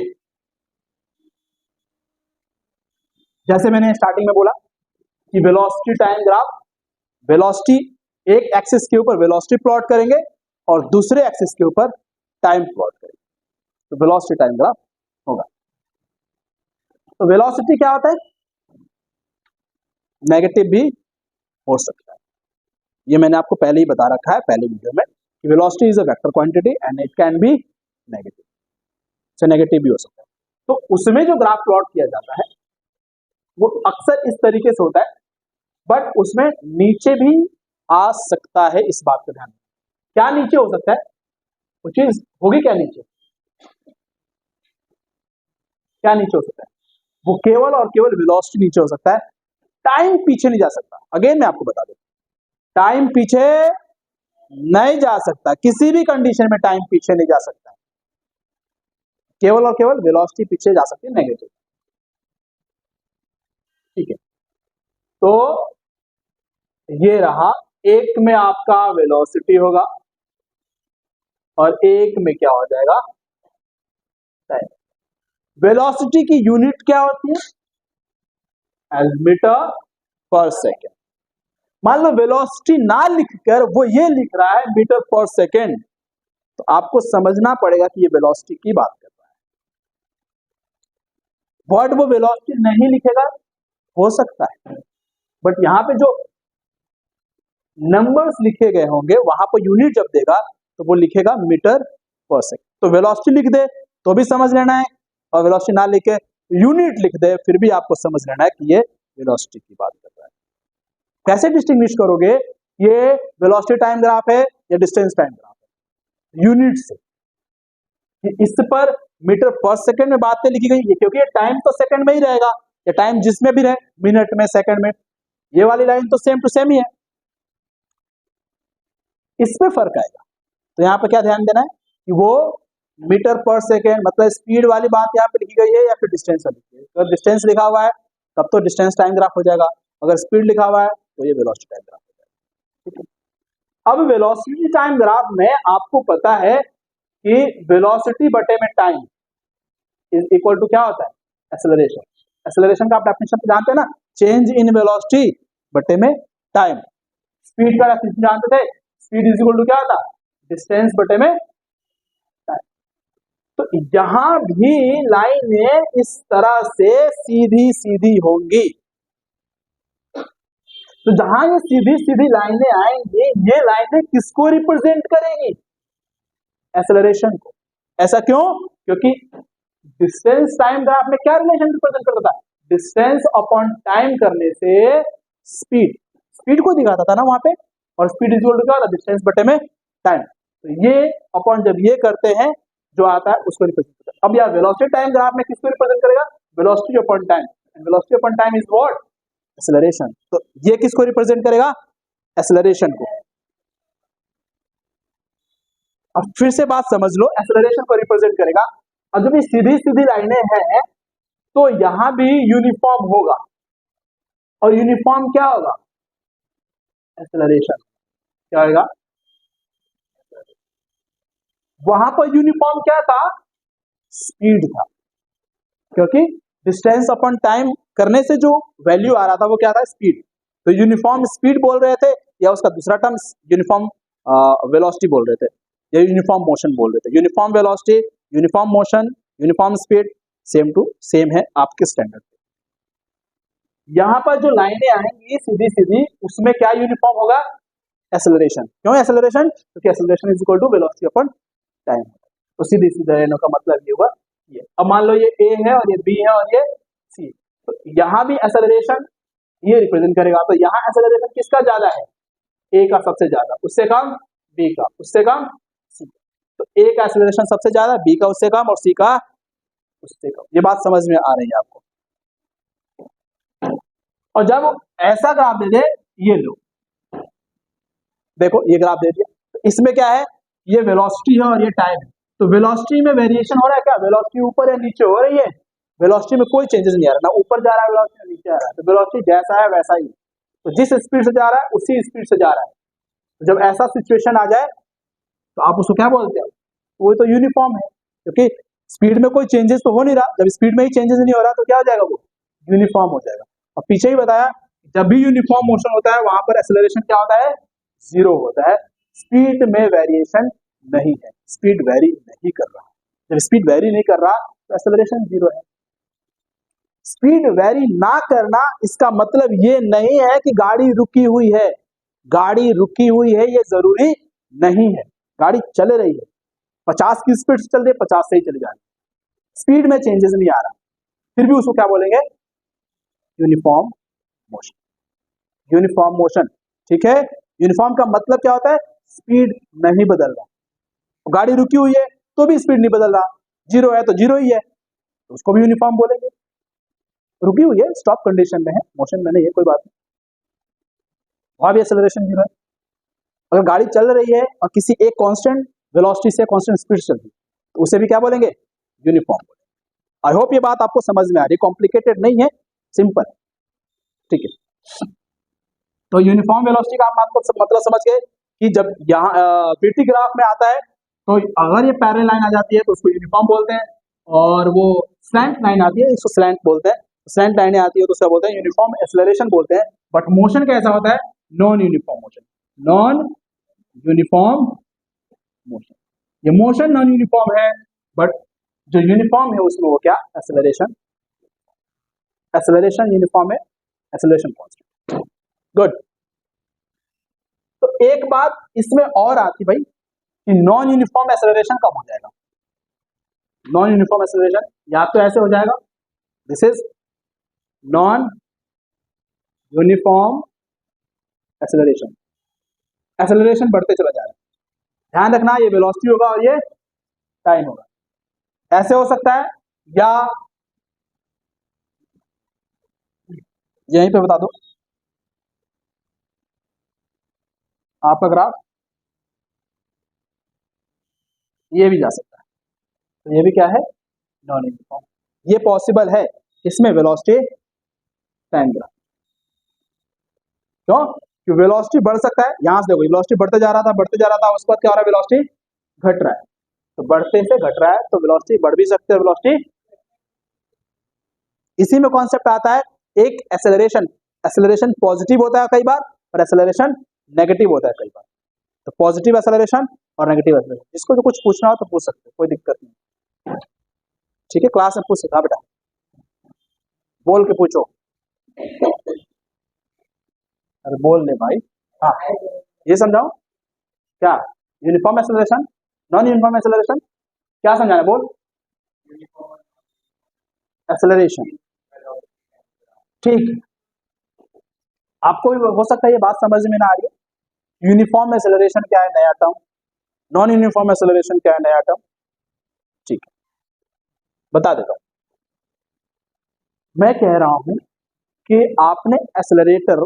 जैसे मैंने स्टार्टिंग में बोला कि वेलोसिटी टाइम ग्राफ, वेलोसिटी एक एक्सिस के ऊपर वेलोसिटी प्लॉट करेंगे और दूसरे एक्सिस के ऊपर टाइम प्लॉट करेंगे, तो वेलोसिटी टाइम ग्राफ होगा। तो वेलोसिटी क्या होता है, नेगेटिव भी हो सकता है, ये मैंने आपको पहले ही बता रखा है पहले वीडियो में कि velocity is a vector quantity and it can be negative, से नेगेटिव भी हो सकता है। तो उसमें जो ग्राफ प्लॉट किया जाता है वो अक्सर इस तरीके से होता है, बट उसमें नीचे भी आ सकता है, इस बात का ध्यान। क्या नीचे हो सकता है, वो चीज होगी क्या नीचे, क्या नीचे हो सकता है, वो केवल और केवल वेलोसिटी नीचे हो सकता है, टाइम पीछे नहीं जा सकता। अगेन मैं आपको बता दूं, टाइम पीछे नहीं जा सकता, किसी भी कंडीशन में टाइम पीछे नहीं जा सकता, केवल और केवल वेलोसिटी पीछे जा सकती है, नेगेटिव। ठीक है, तो ये रहा, एक में आपका वेलोसिटी होगा और एक में क्या हो जाएगा, टाइम। वेलोसिटी की यूनिट क्या होती है, एज मीटर पर सेकेंड। मान लो वेलोसिटी ना लिखकर वो ये लिख रहा है मीटर पर सेकेंड, तो आपको समझना पड़ेगा कि ये वेलोसिटी की बात कर रहा है। वर्ड वो वेलोसिटी नहीं लिखेगा, हो सकता है, बट यहां पे जो नंबर्स लिखे गए होंगे वहां पर यूनिट जब देगा तो वो लिखेगा मीटर पर सेकेंड। तो वेलोसिटी लिख दे तो भी समझ लेना है, और वेलोसिटी ना लिखे यूनिट लिख दे फिर भी आपको समझ लेना है कि ये वेलोसिटी की बात कर रहा है। कैसे डिस्टिंग्विश करोगे ये वेलोसिटी टाइम ग्राफ है या डिस्टेंस टाइम ग्राफ है, यूनिट से। इस पर मीटर पर सेकेंड में बातें लिखी गई है क्योंकि ये टाइम तो सेकंड में ही रहेगा, या टाइम जिसमें भी रहे, मिनट में, सेकंड में, ये वाली लाइन तो सेम टू सेम ही है, इसमें फर्क आएगा। तो यहाँ पे क्या ध्यान देना है कि वो मीटर पर सेकेंड, मतलब स्पीड वाली बात यहाँ पे लिखी गई है या फिर डिस्टेंस लिखी गई है। अगर डिस्टेंस लिखा हुआ है तब तो डिस्टेंस टाइम ग्राफ हो जाएगा, अगर स्पीड लिखा हुआ है तो ये वेलोसिटी टाइम ग्राफ हो जाएगा। ठीक है, अब वेलोसिटी टाइम ग्राफ में आपको पता है कि वेलोसिटी बटे में टाइम इज इक्वल टू क्या होता है, एक्सेलरेशन। एक्सेलरेशन का आप डेफिनेशन तो जानते हैं ना, चेंज इन वेलोसिटी बटे में टाइम। स्पीड का डेफिनेशन जानते थे, स्पीड इज इक्वल टू क्या होता है, डिस्टेंस बटे में टाइम। तो यहां भी लाइनें इस तरह से सीधी सीधी होंगी। तो जहां ये सीधी सीधी लाइनें आएंगी, ये लाइनें किसको रिप्रेजेंट करेंगी, एक्सेलरेशन को। ऐसा क्यों, क्योंकि डिस्टेंस टाइम ग्राफ में क्या रिलेशन रिप्रेजेंट करता था, डिस्टेंस अपॉन टाइम करने से स्पीड को दिखाता था ना वहां पे, और स्पीड इज इक्वल टू क्या होता है, डिस्टेंस बटे में टाइम। तो ये अपॉन जब ये करते हैं जो आता है उसको रिप्रेजेंट करता है। अब यह वेलोसिटी टाइम ग्राफ में किसको रिप्रेजेंट करेगा, velocity upon time, velocity upon time is what, acceleration. तो ये किसको रिप्रेजेंट करेगा, एक्सेलरेशन को। अब फिर से बात समझ लो, एक्सेलरेशन को रिप्रेजेंट करेगा। अब जब ये सीधी सीधी लाइनें हैं तो यहां भी यूनिफॉर्म होगा, और यूनिफॉर्म क्या होगा, एक्सेलरेशन। क्या होगा, वहां पर यूनिफॉर्म क्या था, स्पीड था, क्योंकि डिस्टेंस अपॉन टाइम करने से जो वैल्यू आ रहा था वो क्या था, स्पीड। तो यूनिफॉर्म स्पीड बोल रहे थे, या उसका दूसरा टर्म यूनिफॉर्म वेलोसिटी बोल रहे थे, या यूनिफॉर्म मोशन बोल रहे थे। Uniform velocity, uniform motion, uniform speed same to same है आपके स्टैंडर्ड पे। यहां पर जो लाइनें आएंगी सीधी सीधी, उसमें क्या यूनिफॉर्म होगा, एक्सेलरेशन। क्यों एक्सेलरेशन, क्योंकि acceleration is equal to velocity upon time. तो सीधी सीधी लाइनों का मतलब ये हुआ ये। अब मान लो ये ए है और ये बी है और ये सी, तो यहां भी एक्सेलरेशन ये रिप्रेजेंट करेगा। तो यहाँ एक्सेलरेशन किसका ज्यादा है, ए का सबसे ज्यादा, उससे कम बी का, उससे कम सी। तो ए का एक्सेलरेशन सबसे ज्यादा, बी का उससे कम, और सी का उससे कम। ये बात समझ में आ रही है आपको। और जब ऐसा ग्राफ दे दे, ये लो देखो ये ग्राफ दे दिया, तो इसमें क्या है, ये वेलोसिटी है और ये टाइम है। तो वेलोसिटी में वेरिएशन हो रहा है क्या, वेलोसिटी ऊपर या नीचे हो रही है, वेलोसिटी में कोई चेंजेस नहीं आ रहा, ना ऊपर जा रहा है वेलोसिटी, नीचे आ रहा है। तो वेलोसिटी जैसा है वैसा ही, तो जिस स्पीड से जा रहा है उसी स्पीड से जा रहा है। तो जब ऐसा सिचुएशन आ जाए तो आप उसको क्या बोलते हो, वो तो यूनिफॉर्म है, क्योंकि स्पीड में कोई चेंजेस तो हो नहीं रहा। जब स्पीड में ही चेंजेस नहीं हो रहा तो क्या हो जाएगा, वो यूनिफॉर्म हो जाएगा। और पीछे ही बताया, जब भी यूनिफॉर्म मोशन होता है वहां पर एक्सेलरेशन क्या होता है, जीरो होता है। स्पीड में वेरिएशन नहीं है, स्पीड वेरी नहीं कर रहा। जब स्पीड वेरी नहीं कर रहा तो एक्सेलरेशन जीरो है। स्पीड वेरी ना करना इसका मतलब ये नहीं है कि गाड़ी रुकी हुई है। गाड़ी रुकी हुई है ये जरूरी नहीं है, गाड़ी चल रही है, 50 की स्पीड से चल रही है, 50 से ही चली जा रही है, स्पीड में चेंजेस नहीं आ रहा, फिर भी उसको क्या बोलेंगे, यूनिफॉर्म मोशन। यूनिफॉर्म मोशन, ठीक है। यूनिफॉर्म का मतलब क्या होता है, स्पीड नहीं बदल रहा। गाड़ी रुकी हुई है तो भी स्पीड नहीं बदल रहा, जीरो है तो जीरो ही है, तो उसको भी यूनिफॉर्म बोलेंगे। रुकी हुई है, स्टॉप कंडीशन में है, मोशन में नहीं है, कोई बात नहीं, वहां भी एक्सेलरेशन जीरो है। अगर गाड़ी चल रही है और किसी एक कांस्टेंट वेलोसिटी से कांस्टेंट स्पीड चल रही है तो उसे भी क्या बोलेंगे, यूनिफॉर्म। आई होप ये बात आपको समझ में आ रही, कॉम्प्लिकेटेड नहीं है, सिंपल, ठीक है। तो यूनिफॉर्म वेलोसिटी का आप मतलब समझ गए कि जब यहाँ बीटी ग्राफ में आता है तो अगर ये पैरेलल लाइन आ जाती है तो उसको यूनिफॉर्म बोलते हैं, और वो स्लैंट लाइन आती है इसको स्लैंट बोलते हैं। स्लैंट लाइनें आती है तो उसका बोलते हैं यूनिफॉर्म एक्सेलरेशन बोलते हैं। बट मोशन कैसा होता है, non uniform motion, non uniform motion. ये मोशन नॉन यूनिफॉर्म है, बट जो यूनिफॉर्म है उसमें वो क्या, एक्सेलरेशन। एक्सेलरेशन यूनिफॉर्म है, एक्सेलरेशन कांस्टेंट। गुड। तो एक बात इसमें और आती भाई कि नॉन यूनिफॉर्म एक्सेलरेशन कब हो जाएगा। नॉन यूनिफॉर्म एक्सेलरेशन या तो ऐसे हो जाएगा, this is non uniform acceleration, acceleration बढ़ते चला जा रहा है। ध्यान रखना ये वेलोसिटी होगा और ये टाइम होगा, ऐसे हो सकता है, या यहीं पे बता दो आपका ग्राफ, ये भी जा सकता है, तो ये भी क्या है, नॉन यूनिफॉर्म। ये पॉसिबल है इसमें वेलोसिटी टाइम ग्राफ। क्यों? कि वेलोसिटी बढ़ सकता है, यहां से देखो वेलोसिटी बढ़ते जा रहा था उसके बाद क्या हो रहा है, वेलोसिटी घट रहा है, तो बढ़ते से घट रहा है तो वेलोसिटी बढ़ भी सकती है, वेलोसिटी। इसी में कॉन्सेप्ट आता है एक एक्सेलरेशन पॉजिटिव होता है कई बार और एक्सेलरेशन नेगेटिव होता है कई बार। तो पॉजिटिव एक्सेलरेशन और नेगेटिव एक्सेलरेशन, जिसको तो कुछ पूछना हो तो पूछ सकते हो, कोई दिक्कत नहीं। ठीक है, क्लास में पूछ सकता बेटा, बोल के पूछो। अरे बोल ले भाई। हाँ, ये समझाओ क्या, uniform acceleration, non uniform acceleration, क्या समझाना, बोल। एक्सेलरेशन, ठीक। आपको भी हो सकता है ये बात समझ में ना आ रही है। यूनिफॉर्म एक्सेलरेशन क्या है, नया टर्म। नॉन यूनिफॉर्म एक्सेलरेशन क्या है, नया टर्म। ठीक है, बता देता हूं। मैं कह रहा हूं कि आपने एक्सेलरेटर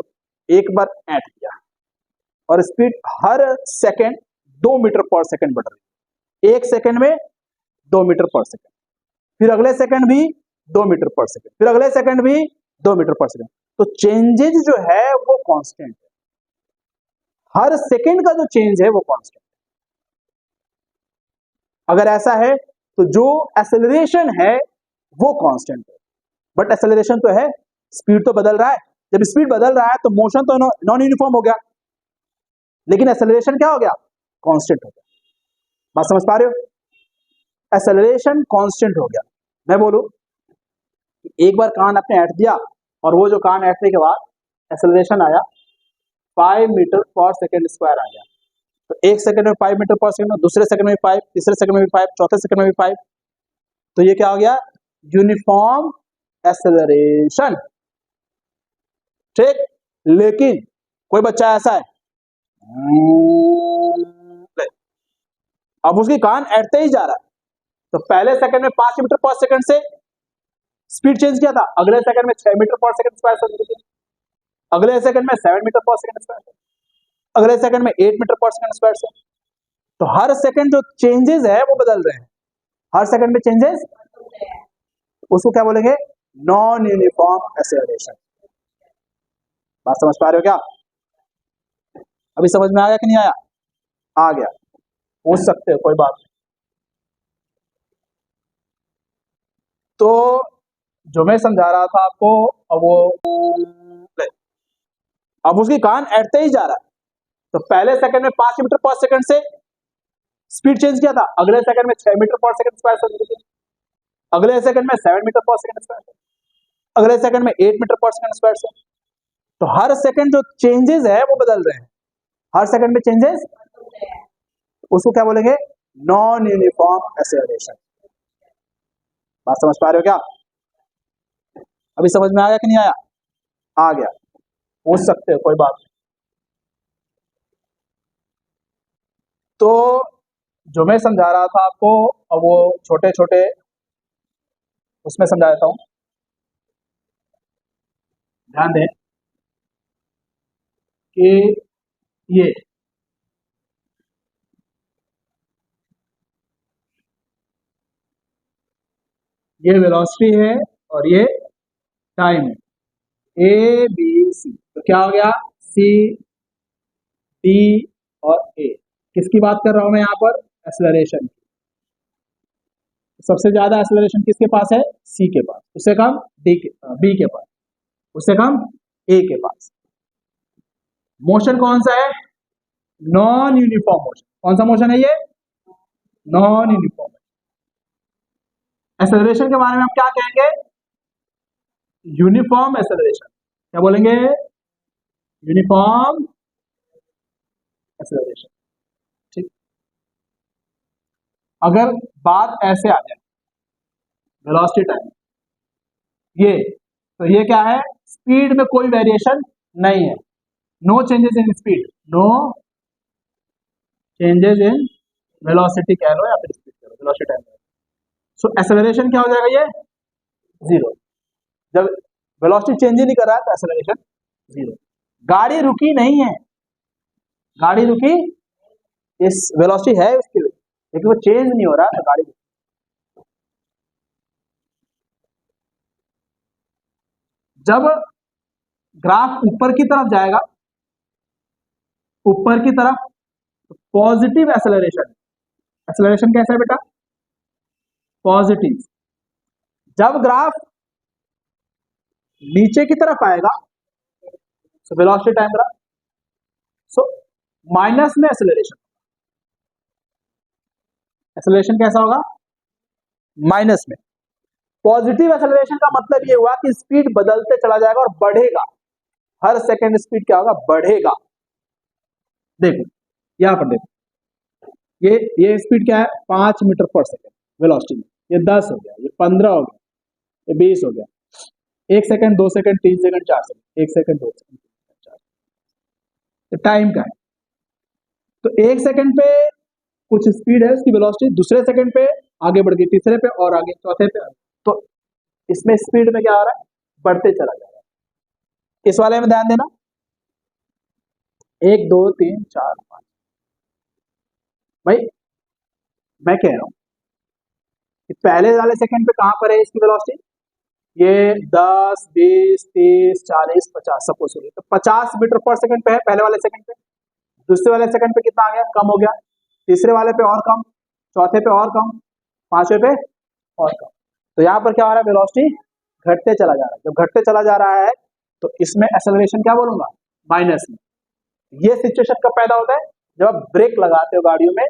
एक बार ऐड किया और स्पीड हर सेकंड 2 मीटर पर सेकंड बढ़ रही है, एक सेकंड में 2 मीटर पर सेकंड, फिर अगले सेकंड भी 2 मीटर पर सेकंड, फिर अगले सेकंड भी 2 मीटर पर सेकंड। तो चेंजेज जो है वो कांस्टेंट है, हर सेकंड का जो चेंज है वो कांस्टेंट है। अगर ऐसा है तो जो एक्सेलरेशन है वो कांस्टेंट है, बट एक्सेलरेशन तो है, स्पीड तो बदल रहा है। जब स्पीड बदल रहा है तो मोशन तो नॉन यूनिफॉर्म हो गया, लेकिन एक्सेलरेशन क्या हो गया, कांस्टेंट हो गया। बात समझ पा रहे हो, एक्सेलरेशन कांस्टेंट हो गया। मैं बोलूं एक बार कान आपने ऐड दिया और वो जो कान ऐडने के बाद एक्सेलरेशन आया 5 मीटर पर सेकंड स्क्वायर आ गया, तो एक सेकंड में 5 मीटर पर सेकंड, दूसरे सेकंड में 5, तीसरे सेकंड में भी 5, चौथे सेकंड में भी 5, तो ये क्या हो गया, यूनिफॉर्म एक्सेलरेशन। ठीक, लेकिन कोई बच्चा ऐसा है अब उसकी कान ऐडते ही जा रहा है, तो पहले सेकंड में 5 मीटर पर सेकंड से स्पीड चेंज किया था, अगले सेकंड में 6 मीटर पर सेकंड स्क्वायर से, अगले सेकंड में 7 मीटर पर सेकंड स्क्वायर से, अगले सेकंड में 8 मीटर पर सेकंड स्क्वायर से। तो हर सेकंड जो चेंजेस है वो बदल रहे हैं, हर सेकंड में चेंजेस, उसको क्या बोलेंगे, नॉन यूनिफॉर्म एक्सेलरेशन। बात समझ पा रहे हो क्या, अभी समझ में आया कि नहीं आया, आ गया, पूछ सकते हो, कोई बात नहीं। तो जो मैं समझा रहा था आपको, अब उसकी कान ऐडते ही जा रहा है, तो पहले सेकंड में 5 मीटर पर सेकंड से स्पीड चेंज किया था, अगले सेकंड में 6 मीटर पर सेकंड स्क्वायर से, अगले सेकंड में 7 मीटर पर सेकंड स्क्वायर से, अगले सेकंड में 8 मीटर पर सेकंड स्क्वायर से। तो हर सेकंड जो चेंजेस है वो बदल रहे हैं, हर सेकंड में चेंजेस, उसको क्या बोलेंगे, नॉन यूनिफॉर्म एक्सेलरेशन। बात समझ पा रहे हो क्या, अभी समझ में आया कि नहीं आया, आ गया, पूछ सकते हो, कोई बात नहीं। तो जो मैं समझा रहा था आपको, अब वो छोटे छोटे उसमें समझा देता हूं, ध्यान दें कि ये वेलोसिटी है और ये टाइम है, ए बी सी, तो क्या हो गया, सी डी और ए। किसकी बात कर रहा हूं मैं यहाँ पर, एक्सेलरेशन की। सबसे ज्यादा एक्सेलरेशन किसके पास है, सी के पास, उससे कम डी के, बी के पास, उससे कम ए के पास। मोशन कौन सा है, नॉन यूनिफॉर्म मोशन। कौन सा मोशन है ये, नॉन यूनिफॉर्म। एक्सेलरेशन के बारे में हम क्या कहेंगे, यूनिफॉर्म एक्सेलरेशन। क्या बोलेंगे, यूनिफॉर्म एक्सेलरेशन। ठीक, अगर बात ऐसे आ जाए वेलोसिटी टाइम, ये तो ये क्या है, स्पीड में कोई वेरिएशन नहीं है, no changes in speed, no changes in velocity कह लो या फिर स्पीड कह लो, वेलोसिटी टाइम। सो एक्सेलरेशन क्या हो जाएगा, ये जीरो। जब वेलोसिटी चेंज ही नहीं कर रहा है तो एक्सेलरेशन जीरो। गाड़ी रुकी नहीं है, गाड़ी रुकी, इस वेलोसिटी है उसके लिए, लेकिन वो चेंज नहीं हो रहा है तो गाड़ी जब ग्राफ ऊपर की तरफ जाएगा, ऊपर की तरफ, पॉजिटिव एक्सेलरेशन। एक्सेलरेशन कैसा है बेटा? पॉजिटिव। जब ग्राफ नीचे की तरफ आएगा, so velocity time graph, so minus में एक्सेलरेशन। एक्सेलरेशन कैसा होगा? माइनस में। पॉजिटिव एक्सेलरेशन का मतलब ये हुआ कि स्पीड बदलते चला जाएगा और बढ़ेगा, हर सेकंड स्पीड क्या होगा? बढ़ेगा। देखो यहां पर देखो, ये स्पीड क्या है? 5 मीटर पर सेकंड वेलोसिटी में। ये 10 हो गया, ये 15 हो गया, ये 20 हो गया। 1 second, 2 second, 3 second, 4 second, 1 second, 2 second, 3 second, 4 second. तो टाइम का है, तो 1 सेकंड पे कुछ स्पीड है उसकी वेलोसिटी, दूसरे सेकंड पे आगे बढ़ गई, तीसरे पे और आगे, चौथे पे। तो इसमें स्पीड में क्या आ रहा है? बढ़ते चला जा रहा है। इस वाले में ध्यान देना, 1 2 3 4 5। भाई मैं कह रहा हूं कि पहले वाले सेकंड पे कहां पर है इसकी वेलोसिटी? ये 10 20 30 40 50 सपोज हो गई, तो 50 मीटर पर सेकंड पे है पहले वाले सेकंड पे। दूसरे वाले सेकंड पे कितना आ गया? कम हो गया। तीसरे वाले पे और कम, चौथे पे और कम, पांचवे पे और कम। तो यहाँ पर क्या हो रहा है? वेलोसिटी घटते चला जा रहा है। जब घटते चला जा रहा है तो इसमें एक्सेलरेशन क्या बोलूंगा? माइनस में। ये सिचुएशन कब पैदा होता है? जब आप ब्रेक लगाते हो गाड़ियों में,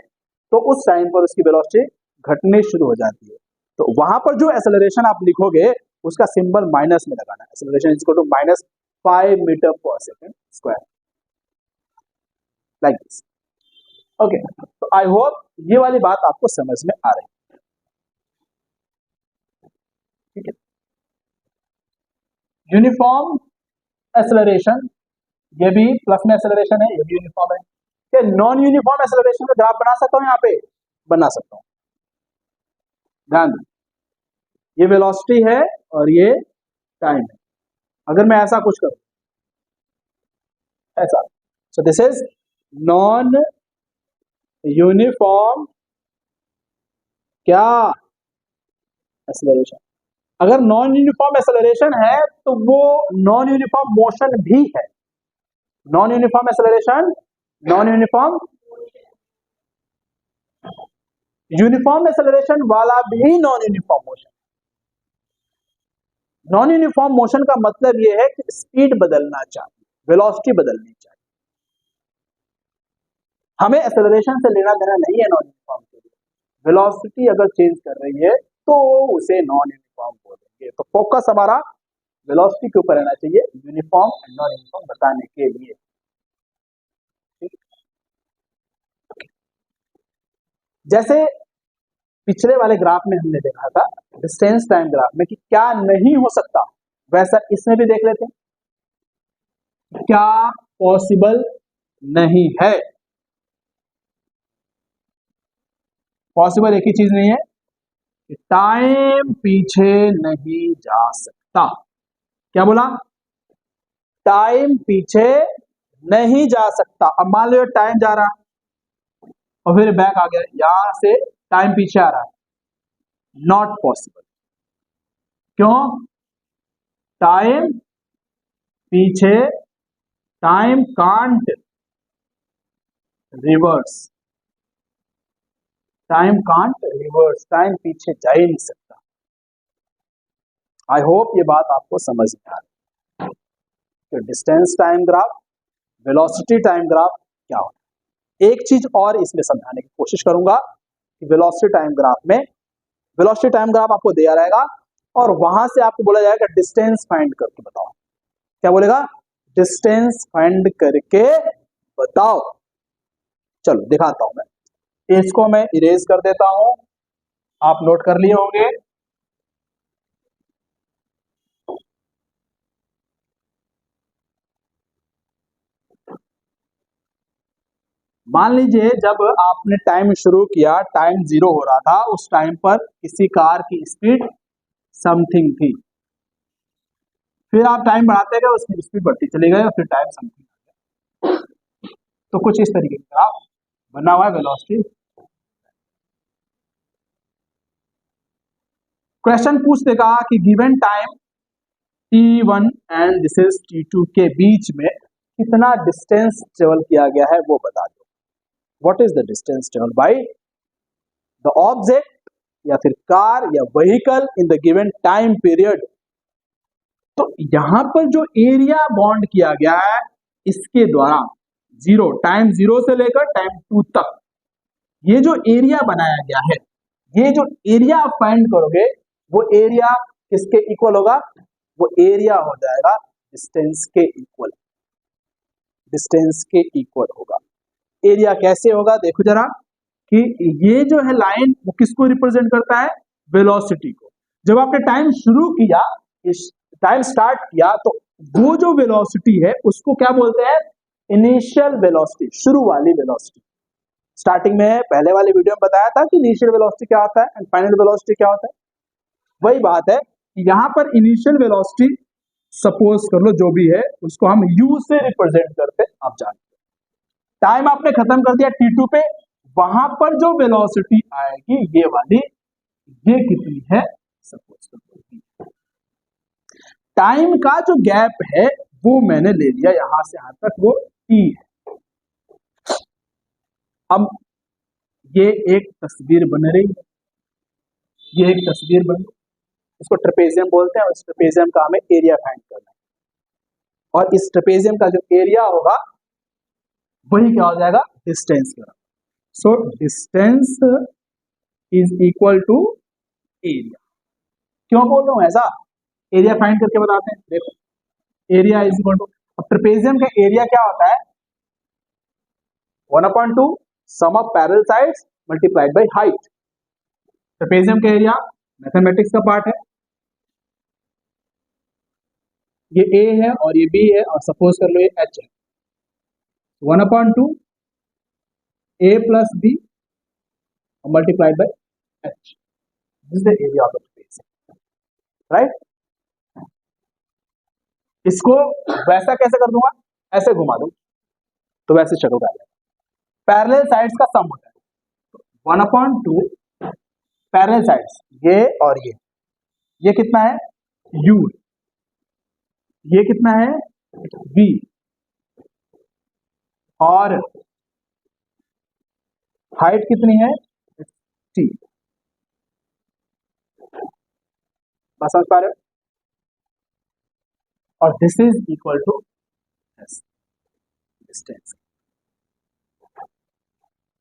तो उस टाइम पर उसकी वेलोसिटी घटनी शुरू हो जाती है। तो वहां पर जो एक्सेलरेशन आप लिखोगे उसका सिंबल माइनस में लगाना है। Acceleration is equal to -5 metre per second square, like this. Okay, तो आई होप ये वाली बात आपको समझ में आ रही है। ठीक है, यूनिफॉर्म एक्सेलरेशन, ये भी प्लस में एक्सेलरेशन है, ये भी यूनिफॉर्म है। क्या नॉन यूनिफॉर्म एक्सेलरेशन का ग्राफ बना सकता हूं? यहाँ पे बना सकता हूं, ध्यान दें। ये वेलोसिटी है और ये टाइम है। अगर मैं ऐसा कुछ करूं, ऐसा, so this is non uniform क्या? एक्सेलरेशन। अगर नॉन यूनिफॉर्म एक्सेलरेशन है तो वो नॉन यूनिफॉर्म मोशन भी है। Non uniform acceleration, non uniform, uniform acceleration वाला भी non uniform motion. Non uniform motion का मतलब यह है कि स्पीड बदलना चाहिए, वेलोसिटी बदलनी चाहिए। हमें एक्सेलरेशन से लेना देना नहीं है नॉन यूनिफॉर्म के लिए। वेलोसिटी अगर चेंज कर रही है तो उसे नॉन यूनिफॉर्म बोलेंगे। तो फोकस हमारा वेलोसिटी के ऊपर रहना चाहिए, यूनिफॉर्म एंड नॉन यूनिफॉर्म बताने के लिए। जैसे पिछले वाले ग्राफ में हमने देखा था डिस्टेंस टाइम ग्राफ में कि क्या नहीं हो सकता, वैसा इसमें भी देख लेते हैं क्या पॉसिबल नहीं है। पॉसिबल एक ही चीज नहीं है कि टाइम पीछे नहीं जा सकता। क्या बोला? टाइम पीछे नहीं जा सकता। अब मान लो टाइम जा रहा और फिर बैक आ गया, यहां से टाइम पीछे आ रहा है, नॉट पॉसिबल। क्यों? टाइम पीछे, time can't reverse, time can't reverse, time पीछे जा ही नहीं सकता। आई होप ये बात आपको समझ में आ रही है। तो distance time graph, velocity time graph क्या होता है। एक चीज और इसमें समझाने की कोशिश करूंगा कि वेलोसिटी टाइम ग्राफ में, वेलोसिटी टाइम ग्राफ आपको दिया रहेगा और वहां से आपको बोला जाएगा डिस्टेंस फाइंड करके बताओ। क्या बोलेगा? डिस्टेंस फाइंड करके बताओ। चलो दिखाता हूं मैं, इसको मैं इरेज कर देता हूं, आप नोट कर लिए होंगे। मान लीजिए जब आपने टाइम शुरू किया, टाइम 0 हो रहा था, उस टाइम पर किसी कार की स्पीड समथिंग थी। फिर आप टाइम बढ़ाते गए, उसकी स्पीड बढ़ती चली गई और फिर टाइम समथिंग आ गया। तो कुछ इस तरीके का ग्राफ बना हुआ है वेलोसिटी। क्वेश्चन पूछ देगा कि given time t1 and this is t2 के बीच में कितना डिस्टेंस ट्रेवल किया गया है वो बता दो। What is the distance travel by the object या फिर कार या vehicle in the given time period. तो यहां पर जो एरिया बॉन्ड किया गया है इसके द्वारा टाइम 0 से लेकर टाइम 2 तक ये जो एरिया बनाया गया है, ये जो एरिया आप फाइंड करोगे वो एरिया किसके इक्वल होगा? वो एरिया हो जाएगा डिस्टेंस के इक्वल, डिस्टेंस के इक्वल होगा। एरिया कैसे होगा देखो जरा कि ये जो है लाइन वो किसको रिप्रेजेंट करता है? वेलोसिटी को। जब आपने टाइम शुरू किया, टाइम स्टार्ट किया, तो वो जो वेलोसिटी है उसको क्या बोलते हैं? इनिशियल वेलोसिटी, शुरू वाली वेलोसिटी। स्टार्टिंग में पहले वाले वीडियो में बताया था कि इनिशियल वेलोसिटी क्या होता है एंड फाइनल वेलोसिटी क्या होता है। वही बात है कि यहाँ पर इनिशियल वेलोसिटी सपोज कर लो जो भी है उसको हम u से रिप्रेजेंट करते हैं। आप जानते टाइम आपने खत्म कर दिया t2 पे, वहां पर जो वेलोसिटी आएगी ये वाली, ये कितनी है? सपोज कर टाइम का जो गैप है वो मैंने ले लिया यहां से यहां तक, वो t है। अब ये एक तस्वीर बन रही है, ये एक तस्वीर बन रही, इसको ट्रेपेजियम बोलते हैं और इस ट्रेपेजियम का हमें एरिया फाइंड करना है और इस ट्रेपेजियम का जो एरिया होगा वही क्या हो जाएगा? डिस्टेंस के बराबर। So distance is equal to area. क्यों बोल रहा हूं ऐसा? एरिया फाइंड करके बताते हैं। देखो एरिया इज इक्वल टू, अब ट्रेपेजियम का एरिया क्या होता है? 1/2 sum of parallel sides multiplied by height. Trapezium का एरिया मैथमेटिक्स का पार्ट है, ये a है और ये b है और सपोज कर लो ये h है। 1/2 a plus b multiplied by h, this is the area of the trapezium, right. इसको वैसा कैसे कर दूंगा? ऐसे घुमा दूं तो वैसे शक्ल आ जाएगा। पैरेलल साइड्स का सम होता है 1/2 पैरेलल साइड्स, ये और ये कितना है? u, ये कितना है? v, और हाइट कितनी है? t। बस समझ पा रहे हो? और this is equal to distance.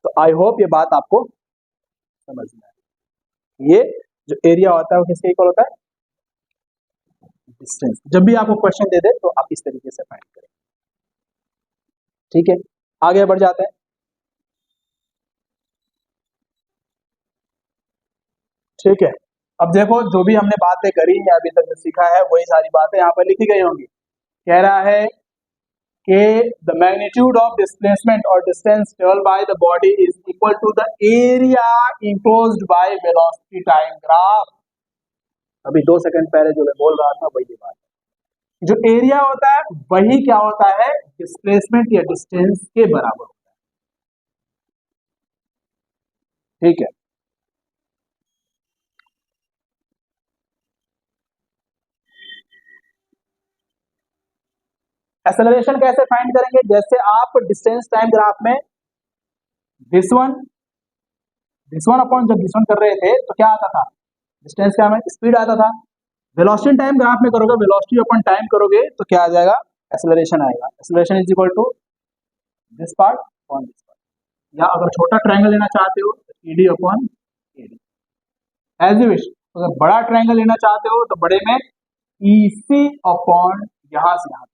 तो आई होप ये बात आपको समझ में आए। ये जो एरिया होता है वो किसके इक्वल होता है? डिस्टेंस। जब भी आपको क्वेश्चन दे दे तो आप इस तरीके से फाइंड करें। ठीक है, आगे बढ़ जाते हैं। ठीक है, अब देखो जो भी हमने बातें करी या अभी तक सीखा है वही सारी बातें यहाँ पर लिखी गई होंगी। कह रहा है कि the magnitude of displacement or distance traveled by the body is equal to the area enclosed by velocity time graph। अभी 2 सेकंड पहले जो मैं बोल रहा था वही बात है। जो एरिया होता है वही क्या होता है? डिस्प्लेसमेंट या डिस्टेंस के बराबर होता है। ठीक है, एक्सेलरेशन कैसे फाइंड करेंगे? जैसे आप डिस्टेंस टाइम ग्राफ में दिस वन अपॉन जब दिस वन कर रहे थे तो क्या आता था? डिस्टेंस क्या में स्पीड आता था। वेलोसिटी टाइम ग्राफ में करोगे, वेलोसिटी अपॉन टाइम करोगे तो क्या आ जाएगा? एक्सेलरेशन आएगा। Acceleration is equal to this part upon this part. या अगर छोटा ट्रायंगल लेना चाहते हो तो ED upon AD, as you wish. अगर बड़ा ट्रायंगल लेना चाहते हो तो बड़े में ईसी अपॉन यहां से यहां,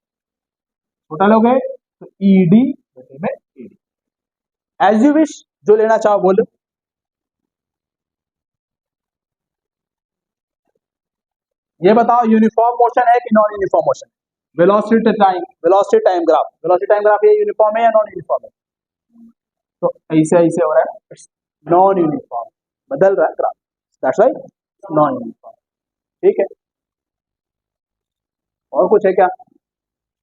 छोटा लोगे तो ईडी बटे में एडी, एज यू विश, जो लेना चाहो बोलो। ये बताओ यूनिफॉर्म मोशन है कि non uniform motion? Velocity time graph ये यूनिफॉर्म है या नॉन यूनिफॉर्म है? तो ऐसे ऐसे हो रहा है, नॉन यूनिफॉर्म, बदल रहा है graph, that's right, non uniform. ठीक है, और कुछ है क्या?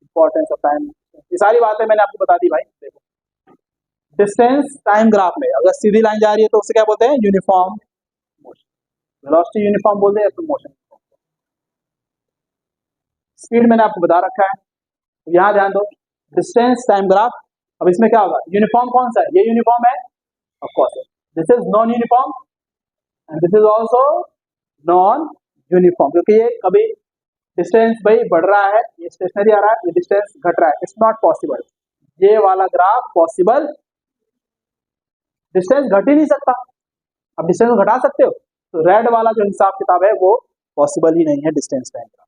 इंपॉर्टेंस ऑफ टाइम, ये सारी बातें मैंने आपको बता दी भाई। देखो डिस्टेंस टाइम ग्राफ में अगर सीधी लाइन जा रही है तो उसे क्या बोलते हैं? Uniform motion. वेलोसिटी यूनिफॉर्म बोल दे या फिर मोशन। स्पीड मैंने आपको बता रखा है, तो यहाँ ध्यान दो, डिस्टेंस टाइम ग्राफ। अब इसमें क्या होगा, यूनिफॉर्म कौन सा है, ये यूनिफॉर्म है, of course this is non uniform and this is also known uniform, क्योंकि ये कभी डिस्टेंस भाई बढ़ रहा है, ये स्टेशनरी आ रहा है, ये डिस्टेंस घट रहा है, इट्स नॉट पॉसिबल। ये वाला ग्राफ पॉसिबल, डिस्टेंस घट ही नहीं सकता। अब डिस्टेंस घटा सकते हो, तो रेड वाला जो हिसाब किताब है वो पॉसिबल ही नहीं है, डिस्टेंस टाइम ग्राफ।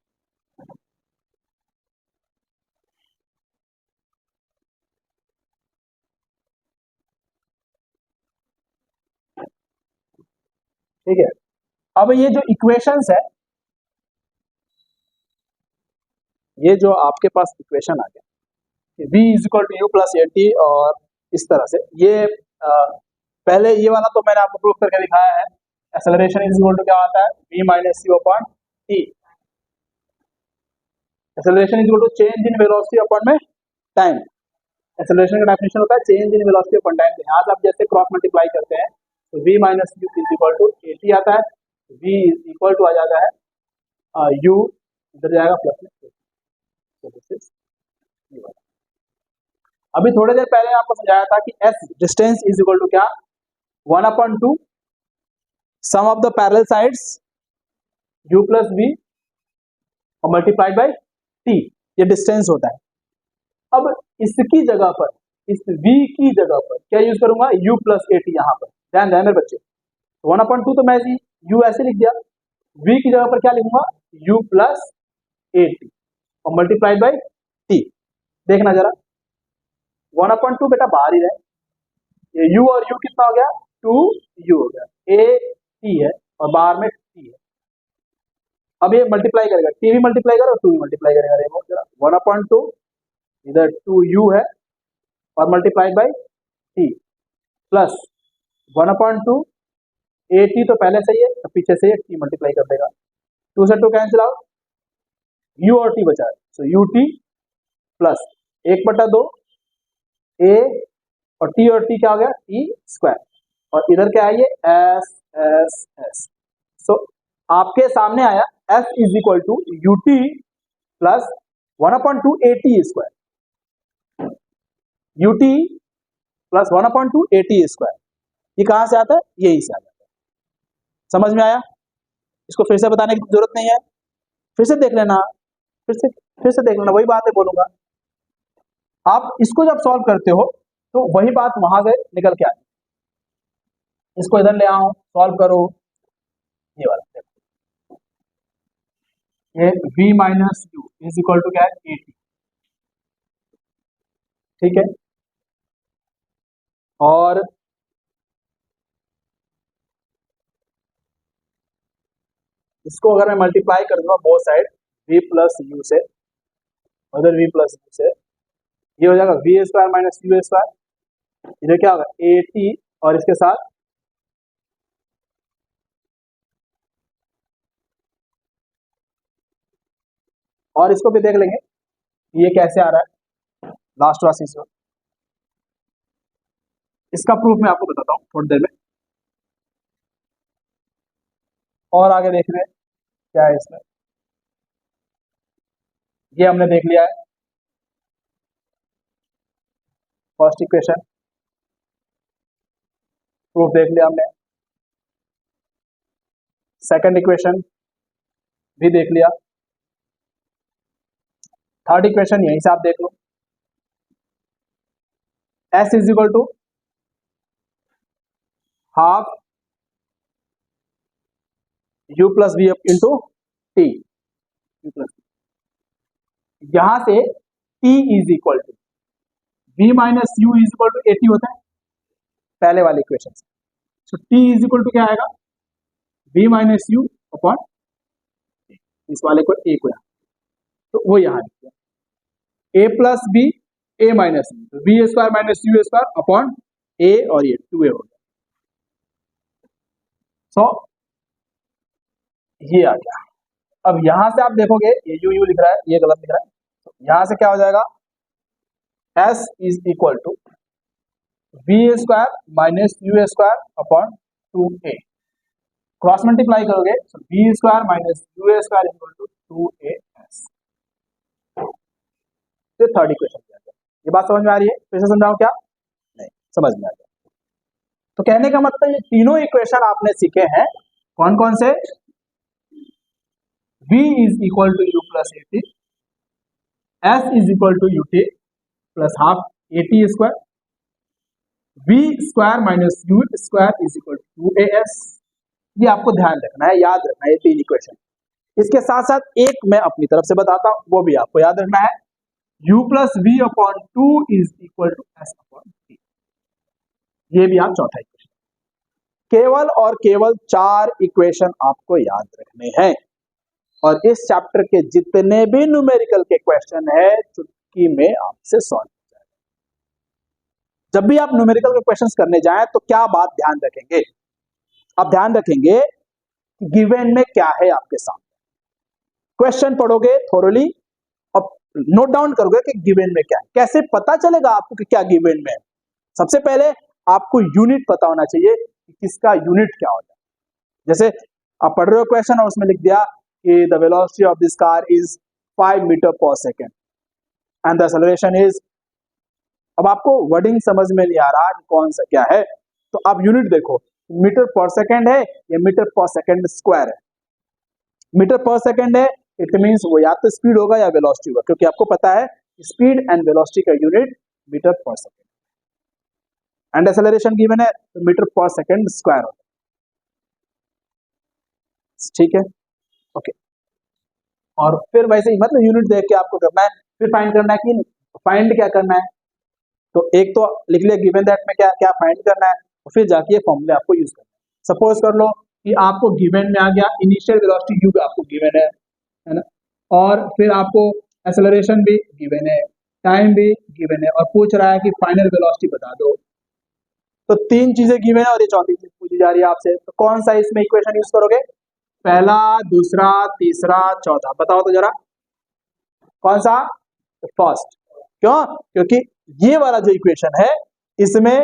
ठीक है, अब ये जो इक्वेशंस है, ये जो आपके पास इक्वेशन आ गया v is equal to u plus a t, और इस तरह से ये पहले ये वाला तो मैंने आपको प्रूव करके दिखाया है। एक्सेलरेशन इज इक्वल टू क्या आता है, v minus u upon t. Acceleration is equal to change in velocity upon में टाइम। एक्सेलरेशन का डेफिनेशन होता है change in velocity upon time. यहाँ से आप जैसे क्रॉस मल्टीप्लाई करते हैं तो v minus u is equal to a t आता है, v इक्वल टू आ जाता है u इधर जाएगा प्लस में, तो दिस इज ये वाला। अभी थोड़ी देर पहले आपको समझाया था कि s distance is equal to क्या, 1/2 sum of the parallel sides u plus v और मल्टीप्लाइड बाय t, ये डिस्टेंस होता है। अब इसकी जगह पर, इस v की जगह पर क्या यूज करूंगा, u प्लस ए टी। यहाँ पर ध्यान दें मेरे बच्चे, 1/2 तो मैं u ऐसे लिख दिया, v की जगह पर क्या लिखूंगा, u प्लस ए टी और मल्टीप्लाइड बाय t। देखना जरा, 1/2 बेटा बाहर ही रहे, ये u और u कितना हो गया, 2u हो गया, a t है और बाहर में t है। अब ये मल्टीप्लाई करेगा, t भी मल्टीप्लाई करेगा और 2 भी मल्टीप्लाई करेगा, देखो जरा 1/2 इधर 2u है और multiplied by t plus 1/2 a T तो पहले से ही है तो पीछे से t मल्टीप्लाई कर देगा, 2 से 2 कैंसिल आउट, u और t बचा है, so you t plus 1/2 a और t क्या हो गया, t स्क्वायर, और इधर क्या है ये s s s। सो आपके सामने आया f is equal to u t plus 1/2 a t square, u t plus 1/2 a t square. ये कहां से आता है, यही से आ जाता है। समझ में आया, इसको फिर से बताने की जरूरत नहीं है, फिर से देख लेना, फिर से देख लेना, वही बात है बोलूंगा। आप इसको जब सॉल्व करते हो तो वही बात वहां से निकल के आती है। इसको इधर ले आओ, सॉल्व करो, ये वाला ये v minus u is equal to क्या है, ए टी। ठीक है, और इसको अगर मैं मल्टीप्लाई कर दूंगा both side v plus you से, उधर v प्लस यू से, ये हो जाएगा v square minus u square, इधर क्या होगा ए टी और इसके साथ और इसको भी देख लेंगे ये कैसे आ रहा है लास्ट वासी से। इसका प्रूफ मैं आपको बताता हूँ थोड़ी देर में, और आगे देख रहे हैं क्या है इसमें। ये हमने देख लिया है फर्स्ट इक्वेशन, प्रूफ देख लिया हमने, सेकंड इक्वेशन भी देख लिया, थर्ड इक्वेशन यहीं से आप देख लो, s is equal to half u plus v into t, यहां से t is equal to v minus u is equal to a t होता है पहले वाले इक्वेशन से, so t is equal to क्या आएगा, v माइनस यू अपॉन इस वाले को a को, तो वो यहाँ लिखिए a plus b a minus u, v square minus u square upon a और ये 2a हो गया। सो ये आ गया। अब यहां से आप देखोगे ये यू लिख रहा है, ये गलत लिख रहा है, तो यहां से क्या हो जाएगा, s is equal to v square minus u square upon 2a। Cross multiply करोगे तो b square minus u a square equal to 2as। तो थर्ड इक्वेशन दिया गया। ये बात समझ में आ रही है? फिर से समझाऊं क्या? नहीं, समझ में आ गया। तो कहने का मतलब ये तीनों इक्वेशन आपने सीखे हैं, कौन कौन से? v is equal to u plus a t, s is equal to u t plus half a t square, v square minus u square is equal to 2as। ये आपको ध्यान रखना है, याद रखना है ये तीन इक्वेशन। इसके साथ साथ एक मैं अपनी तरफ से बताता हूं, वो भी आपको याद रखना है, u plus v upon 2 is equal to s upon t. ये भी आप चौथा इक्वेशन। केवल और केवल 4 इक्वेशन आपको याद रखने हैं और इस चैप्टर के जितने भी न्यूमेरिकल के क्वेश्चन है चुटकी में आपसे सॉल्व हो जाएगा। जब भी आप न्यूमेरिकल के क्वेश्चंस करने जाएं तो क्या बात ध्यान रखेंगे? आप ध्यान रखेंगे गिवन में क्या है आपके सामने, क्वेश्चन पढ़ोगे थोरली और नोट डाउन करोगे कि गिवन में क्या है। कैसे पता चलेगा आपको कि क्या गिवन में है? सबसे पहले आपको यूनिट पता होना चाहिए कि किसका यूनिट क्या होता है। जैसे आप पढ़ रहे हो क्वेश्चन और उसमें लिख दिया कि the velocity of this car is 5 metre per second and the acceleration is, अब आपको वर्डिंग समझ में नहीं आ रहा कि कौन सा क्या है, तो आप यूनिट देखो, मीटर पर सेकेंड है या मीटर पर सेकेंड स्क्वायर है। मीटर पर सेकेंड है इट मींस वो या तो स्पीड होगा या वेलोसिटी होगा, क्योंकि आपको पता है स्पीड एंड वेलोसिटी का unit metre per second, and acceleration given है तो मीटर पर सेकेंड स्क्वायर होगा। ठीक है, ओके। और फिर वैसे ही मतलब यूनिट देख के आपको करना है, फिर फाइंड करना है कि फाइंड क्या करना है। तो एक तो लिख लिया गिवन दैट में क्या क्या फाइंड करना है, और फिर जाके ये फॉर्मूले आपको यूज करना है। सपोज कर लो कि आपको गिवन में आ गया इनिशियल वेलोसिटी u आपको गिवन है ना, और फिर आपको एक्सेलरेशन भी गिवन है, टाइम भी गिवन है, और पूछ रहा है कि फाइनल वेलोसिटी बता दो। तो तीन चीजें गिवन है और ये चौथी चीज पूछी जा रही है आपसे, तो कौन सा इसमें इक्वेशन यूज करोगे? पहला, दूसरा, तीसरा, चौथा, बताओ तो जरा कौन सा? फर्स्ट। क्यों? क्योंकि ये वाला जो इक्वेशन है इसमें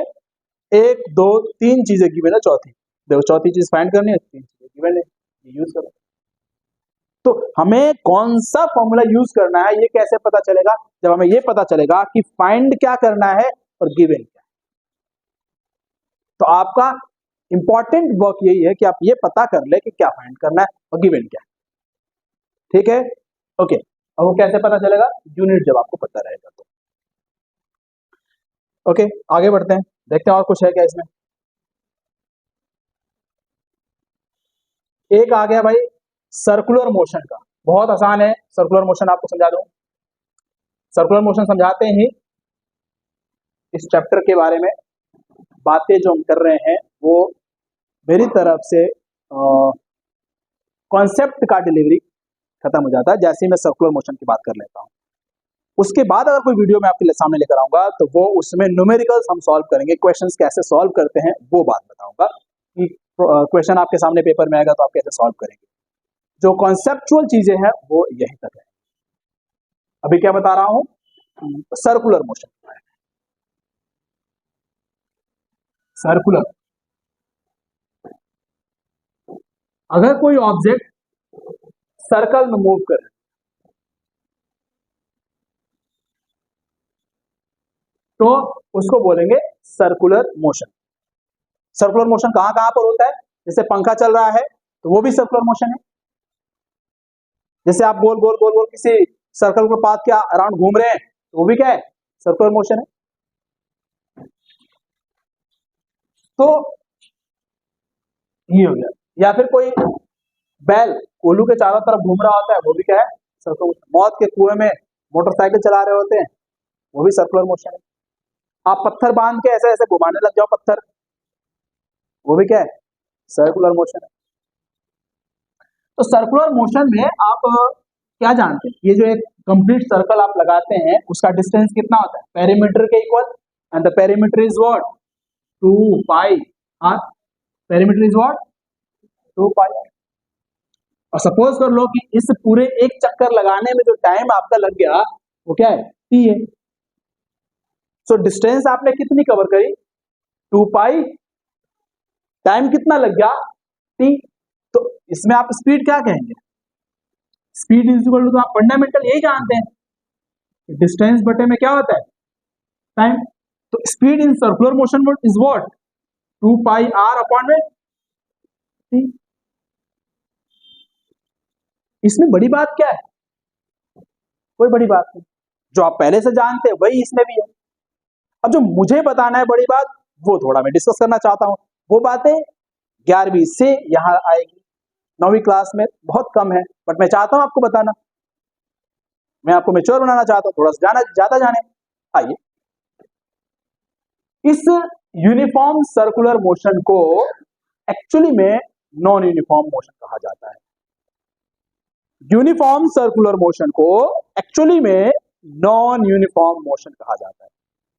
1 2 3 चीजें गिवन है, चौथी देखो, चौथी चीज फाइंड करनी है, 3 चीजें गिवन है, ये यूज करो। तो हमें कौन सा फॉर्मूला यूज करना है ये कैसे पता चलेगा? जब हमें ये पता चलेगा कि फाइंड क्या करना है और गिवन क्या है। तो आपका इंपॉर्टेंट वर्क यही है कि आप ये पता कर ले कि क्या फाइंड करना है और गिवन क्या है। ठीक है, ओके। और वो कैसे पता चलेगा? यूनिट जब आपको पता रहेगा तो। ओके, आगे बढ़ते हैं, देखते हैं और कुछ है क्या इसमें। एक आ गया भाई सर्कुलर मोशन का, बहुत आसान है। सर्कुलर मोशन आपको समझा दूं। सर्कुलर मोशन समझाते ही इस चैप्टर के बारे में बातें जो हम कर रहे हैं वो मेरी तरफ से कॉन्सेप्ट का डिलीवरी खत्म हो जाता है जैसे ही मैं सर्कुलर मोशन की बात कर लेता हूं। उसके बाद अगर कोई वीडियो मैं आपके सामने लेकर आऊंगा तो वो उसमें न्यूमेरिकल्स हम सॉल्व करेंगे, क्वेश्चंस कैसे सॉल्व करते हैं वो बात बताऊंगा कि क्वेश्चन आपके सामने पेपर में आएगा तो आप कैसे सॉल्व करेंगे। जो कॉन्सेप्चुअल चीजें हैं वो यही तक है। अभी क्या बता रहा हूं? Circular motion. सर्कुलर, अगर कोई ऑब्जेक्ट सर्कल में मूव करे तो उसको बोलेंगे सर्कुलर मोशन। सर्कुलर मोशन कहां कहां पर होता है? जैसे पंखा चल रहा है तो वो भी सर्कुलर मोशन है। जैसे आप गोल गोल गोल गोल किसी सर्कल को पाथ के अराउंड घूम रहे हैं तो वो भी क्या है? सर्कुलर मोशन है। तो ये हो गया। या फिर कोई बैल कोल्हू के चारों तरफ घूम रहा होता है वो भी क्या है? Circular motion. मौत के कुएं में मोटरसाइकिल चला रहे होते हैं वो भी सर्कुलर मोशन है। आप पत्थर बांध के ऐसे ऐसे घुमाने लग जाओ पत्थर, वो भी क्या है? सर्कुलर मोशन है। तो सर्कुलर मोशन में आप क्या जानते हैं? ये जो एक कंप्लीट सर्कल आप लगाते हैं उसका डिस्टेंस कितना होता है? पेरीमीटर के equal, and the perimeter is what? 2 pi r। Perimeter is what? 2 पाई। और सपोज कर लो कि इस पूरे एक चक्कर लगाने में जो टाइम आपका लग गया वो क्या है? t है। सो डिस्टेंस आपने कितनी कवर करी? 2 पाई। टाइम कितना लग गया? t। इसमें आप स्पीड क्या कहेंगे? स्पीड इज इक्वल टू, तो आप फंडामेंटल यही जानते हैं, डिस्टेंस बटे में क्या होता है? टाइम। तो speed in circular motion is what? 2 pi r upon में t। इसमें बड़ी बात क्या है? कोई बड़ी बात नहीं, जो आप पहले से जानते हैं वही इसमें भी है। अब जो मुझे बताना है बड़ी बात, वो थोड़ा मैं डिस्कस करना चाहता हूं। वो बातें 11वीं से यहां आएगी, 9वीं क्लास में बहुत कम है, बट मैं चाहता हूं आपको बताना, मैं आपको मैच्योर बनाना चाहता हूं, थोड़ा सा जाना ज्यादा जाने। आइए, इस यूनिफॉर्म सर्कुलर मोशन को एक्चुअली में नॉन यूनिफॉर्म मोशन कहा जाता है। यूनिफॉर्म सर्कुलर मोशन को एक्चुअली में नॉन यूनिफॉर्म मोशन कहा जाता है।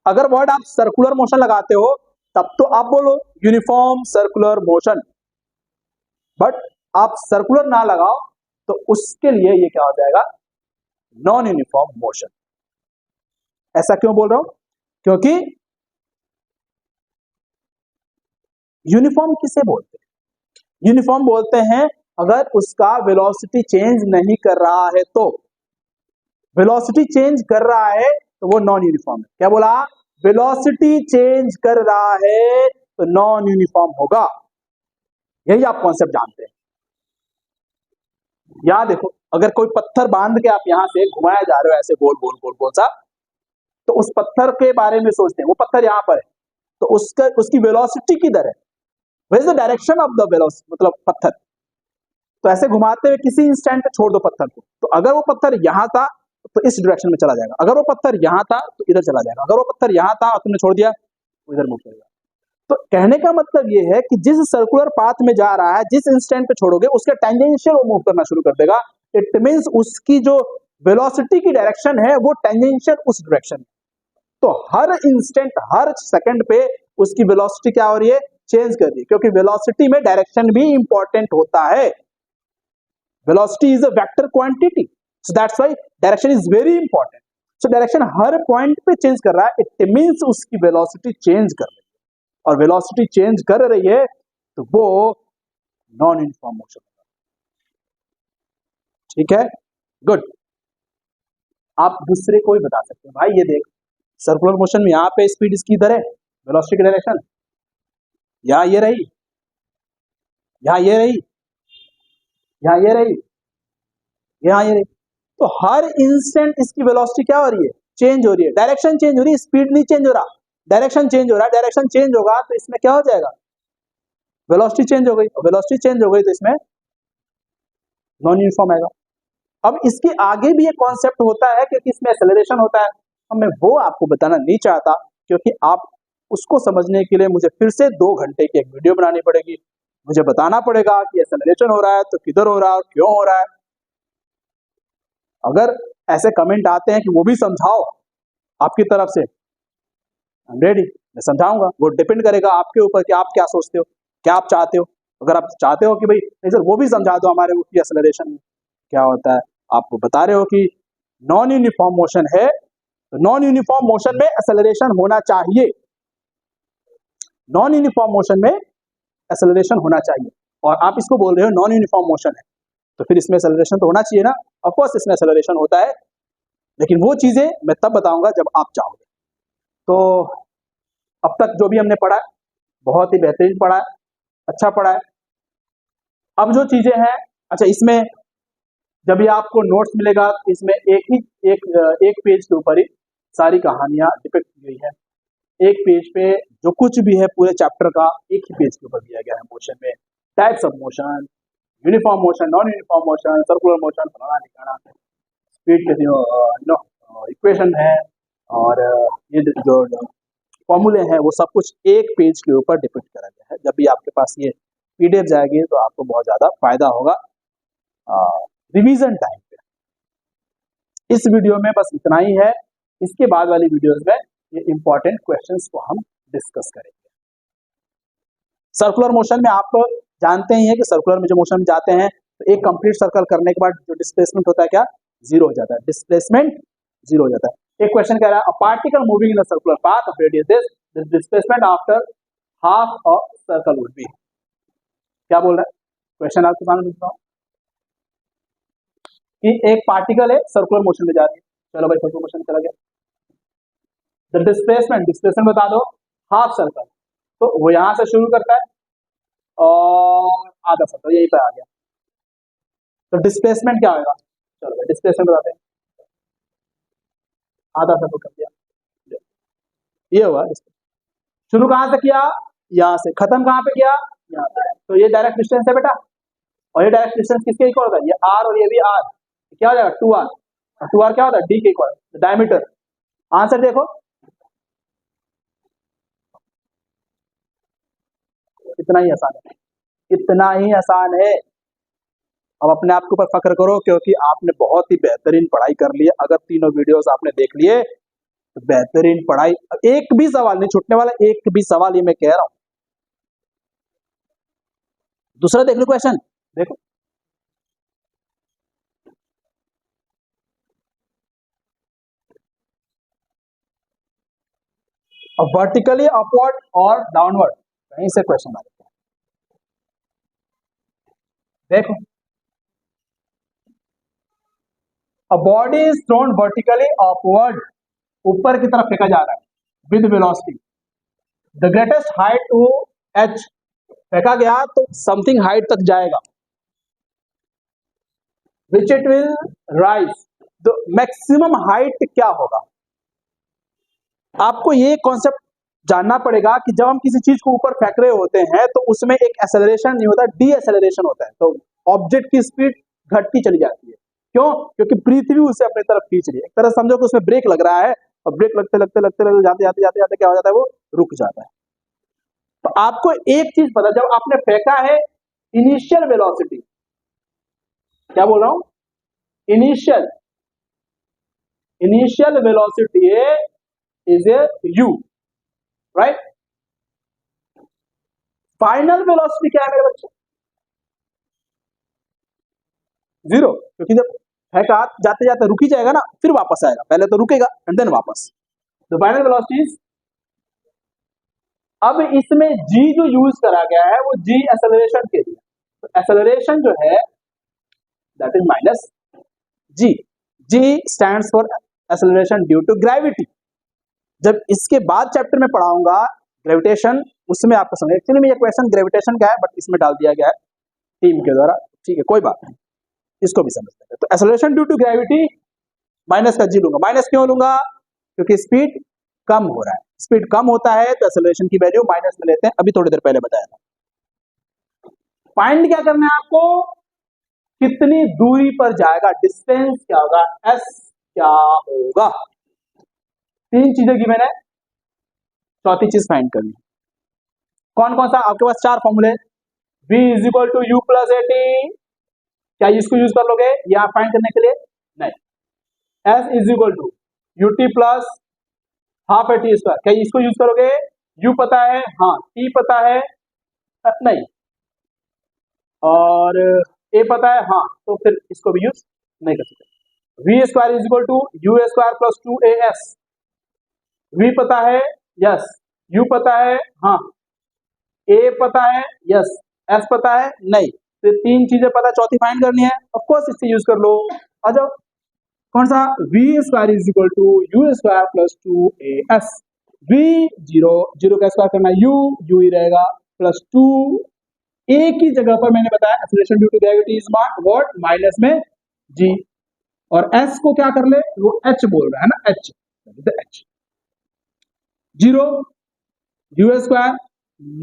अगर वर्ड आप सर्कुलर मोशन लगाते हो तब तो आप बोलो यूनिफॉर्म सर्कुलर मोशन, बट आप सर्कुलर ना लगाओ तो उसके लिए ये क्या हो जाएगा? Non uniform motion. ऐसा क्यों बोल रहा हूं? क्योंकि यूनिफॉर्म किसे बोलते हैं? यूनिफॉर्म बोलते हैं अगर उसका वेलोसिटी चेंज नहीं कर रहा है तो। वेलोसिटी चेंज कर रहा है तो वो नॉन यूनिफॉर्म है। क्या बोला? वेलोसिटी चेंज कर रहा है तो नॉन यूनिफॉर्म होगा। यही आप कॉन्सेप्ट जानते हैं। यहां देखो, अगर कोई पत्थर बांध के आप यहां से घुमाया जा रहे हो ऐसे गोल गोल गोल गोल सा, तो उस पत्थर के बारे में सोचते हैं, वो पत्थर यहां पर है तो उसकी वेलोसिटी किधर है? Where is the direction of the velocity, मतलब पत्थर। तो ऐसे घुमाते हुए किसी इंस्टेंट पे छोड़ दो पत्थर को, तो अगर वो पत्थर यहां था तो इस डायरेक्शन में चला जाएगा, अगर वो पत्थर यहां था तो इधर चला जाएगा, अगर वो पत्थर यहां था और तुमने छोड़ दिया तो इधर मूव करेगा। तो कहने का मतलब ये है कि जिस सर्कुलर पाथ में जा रहा है, जिस इंस्टेंट पे छोड़ोगे उसके टेंजेंशियल वो मूव करना शुरू कर देगा। इट मींस उसकी जो वेलोसिटी की डायरेक्शन है वो टेंजेंशियल उस डायरेक्शन में। तो हर इंस्टेंट, हर सेकंड पे उसकी वेलोसिटी क्या हो रही है? चेंज कर रही है, क्योंकि वेलोसिटी में डायरेक्शन भी इंपॉर्टेंट होता है। Velocity is a vector quantity, so that's why direction is very important. So direction her point पे चेंज कर रहा है, इट मींस उसकी वेलोसिटी चेंज कर रही है, और वेलोसिटी चेंज कर रही है तो वो नॉन यूनिफॉर्म मोशन होगा। ठीक है, गुड। आप दूसरे को भी बता सकते हैं, भाई ये देख सर्कुलर मोशन में यहाँ पे स्पीड इसकी इधर है, वेलोसिटी की डायरेक्शन यहाँ ये रही, यहाँ ये रही, यहाँ ये रही, यहाँ ये रही। तो हर इंस्टेंट इसकी वेलोसिटी क्या हो रही है? चेंज हो रही है, डायरेक्शन चेंज हो रही है, स्पीड नहीं चेंज हो रहा, डायरेक्शन चेंज हो रहा है। डायरेक्शन चेंज होगा तो इसमें क्या हो जाएगा? वेलोसिटी चेंज हो गई, और वेलोसिटी चेंज हो गई तो इसमें नॉन यूनिफॉर्म आएगा। अब इसके आगे भी एक कॉन्सेप्ट होता है, क्योंकि इसमें एक्सेलरेशन होता है। अब मैं वो आपको बताना नहीं चाहता, क्योंकि आप उसको समझने के लिए मुझे फिर से 2 घंटे की एक वीडियो बनानी पड़ेगी। मुझे बताना पड़ेगा कि एक्सेलरेशन हो रहा है तो किधर हो रहा है और क्यों हो रहा है। अगर ऐसे कमेंट आते हैं कि वो भी समझाओ आपकी तरफ से, आई एम रेडी, मैं समझाऊंगा। वो डिपेंड करेगा आपके ऊपर कि आप क्या सोचते हो, क्या आप चाहते हो। अगर आप चाहते हो कि भाई नहीं सर वो भी समझा दो हमारे को कि एक्सेलरेशन में क्या होता है, आप बता रहे हो कि नॉन यूनिफॉर्म मोशन है, तो नॉन यूनिफॉर्म मोशन में एक्सेलरेशन होना चाहिए, नॉन यूनिफॉर्म मोशन में एक्सेलरेशन होना चाहिए, और आप इसको बोल रहे हो नॉन यूनिफॉर्म मोशन है, तो फिर इसमें एक्सेलरेशन तो होना चाहिए ना। ऑफ कोर्स इसमें एक्सेलरेशन होता है, लेकिन वो चीजें मैं तब बताऊंगा जब आप चाहोगे। तो अब तक जो भी हमने पढ़ा है बहुत ही बेहतरीन पढ़ा है, अच्छा पढ़ा है। अब जो चीजें हैं, अच्छा इसमें जब भी आपको नोट्स मिलेगा, इसमें एक पेज के ऊपर ही सारी कहानियां डिपिक्ट की गई है। एक पेज पे जो कुछ भी है पूरे चैप्टर का एक ही पेज के ऊपर दिया गया है। मोशन में types of motion, uniform motion, non uniform motion, circular motion, फलाना ठिकाना, स्पीड के जो इक्वेशन है, और ये जो फॉर्मूले हैं वो सब कुछ एक पेज के ऊपर डिपिक्ट करा गया है। जब भी आपके पास ये पीडीएफ जाएगी तो आपको बहुत ज्यादा फायदा होगा रिवीजन टाइम पे। इस वीडियो में बस इतना ही है। इसके बाद वाली वीडियोस में ये इंपॉर्टेंट क्वेश्चंस को हम डिस्कस करेंगे। सर्कुलर मोशन में आप जानते ही हैं कि सर्कुलर में जो मोशन में जाते हैं तो एक कंप्लीट सर्कल करने के बाद जो डिस्प्लेसमेंट होता है क्या? जीरो हो जाता है, डिस्प्लेसमेंट जीरो हो जाता है। एक क्वेश्चन कह रहा है, a particle moving in a circular path of radius this displacement after half of circle would be. क्या बोल रहा है क्वेश्चन आपके सामने लिख रहा हूं कि एक पार्टिकल है सर्कुलर मोशन में जा रही है, चलो भाई सर्कुलर मोशन चला गया, द डिस्प्लेसमेंट बता दो हाफ सर्कल, तो वो यहां से शुरू करता है और आधा सर्कल यहीं पे आ गया, तो डिस्प्लेसमेंट क्या होगा, चलो भाई डिस्प्लेसमेंट बताते हैं, आधा सर्कल कर दिया, ये हुआ शुरू कहां से किया, यहां से, खत्म कहां पे किया, यहाँ पे, तो ये डायरेक्ट डिस्टेंस है बेटा, और ये डायरेक्ट डिस्टेंस किसके इक्वल होता है, ये आर और ये भी आर, क्या हो जाएगा 2r, और 2r क्या होता है डी के इक्वल, डायमीटर, आंसर देखो इतना ही आसान है, इतना ही आसान है। अब अपने आप के ऊपर फख्र करो क्योंकि आपने बहुत ही बेहतरीन पढ़ाई कर ली है, अगर तीनों वीडियोस आपने देख लिए तो बेहतरीन पढ़ाई, एक भी सवाल नहीं छूटने वाला, एक भी सवाल, ये मैं कह रहा हूं। दूसरा देख लो क्वेश्चन, देखो वर्टिकली अपवर्ड और डाउनवर्ड, कहीं से क्वेश्चन आ जाता है, देखो a body is thrown vertically upward, ऊपर की तरफ फेंका जा रहा है with velocity, the greatest height to H, फेंका गया तो समथिंग हाइट तक जाएगा, which it will rise, the maximum height क्या होगा। आपको ये कॉन्सेप्ट जानना पड़ेगा कि जब हम किसी चीज को ऊपर फेंक रहे होते हैं तो उसमें एक एक्सेलरेशन नहीं होता, डी एक्सेलरेशन होता है, तो ऑब्जेक्ट की स्पीड घटती चली जाती है, क्यों, क्योंकि पृथ्वी उसे अपनी तरफ खींच रही है, एक तरह समझो कि उसमें ब्रेक लग रहा है, और ब्रेक लगते लगते लगते लगते जाते जाते जाते जाते क्या हो जाता है, वो रुक जाता है। तो आपको एक चीज पता, जब आपने फेंका है इनिशियल वेलोसिटी, क्या बोल रहा हूं, initial initial velocity is a you, right, final velocity क्या है मेरे बच्चे, जीरो, क्योंकि जब फेंका जाते जाते रुक ही जाएगा ना, फिर वापस आएगा, पहले तो रुकेगा एंड देन वापस, तो फाइनल वेलोसिटी। अब इसमें जी जो यूज करा गया है वो जी एक्सेलरेशन के लिए, तो एक्सेलरेशन जो है that is minus g, g stands for acceleration due to gravity, जब इसके बाद चैप्टर में पढ़ाऊंगा ग्रेविटेशन, उसमें आपको समझ, एक्चुअली में ये क्वेश्चन ग्रेविटेशन का है बट इसमें डाल दिया गया है टीम के द्वारा, ठीक है कोई बात नहीं, इसको भी समझ लेते हैं। तो acceleration due to gravity minus का जी लूंगा, माइनस क्यों लूंगा, क्योंकि स्पीड कम हो रहा है, स्पीड कम होता है तो एक्सेलरेशन की वैल्यू माइनस में लेते हैं, अभी थोड़ी देर पहले बताया था। फाइंड क्या करना है आपको, कितनी दूरी पर जाएगा, डिस्टेंस क्या होगा, एस क्या होगा, तीन चीजें की मैंने, चौथी चीज फाइंड करनी, कौन कौन सा, आपके पास चार फॉर्मूले, v is equal to u plus a t, क्या इसको यूज कर लोगे या फाइंड करने के लिए, नहीं, s is equal to u t plus half a t square, क्या इसको यूज करोगे, u पता है, हाँ, t पता है, नहीं, और a पता है, हाँ, तो फिर इसको भी यूज नहीं कर सकते, v square is equal to you square plus two a s, v पता है, यस, u पता है, हाँ, a पता है, यस, s पता है, नहीं, तो तीन चीजें पता, चौथी फाइंड करनी है, ऑफ कोर्स इससे यूज कर लो, आ जाओ, कौन सा, v square is equal to you square plus two a s, v zero, zero का स्क्वायर करना यू, यू ही रहेगा, प्लस टू, ए की जगह पर मैंने बताया acceleration due to gravity is what, minus में जी, और एस को क्या कर ले, वो एच बोल रहा है ना, H, H, zero, U square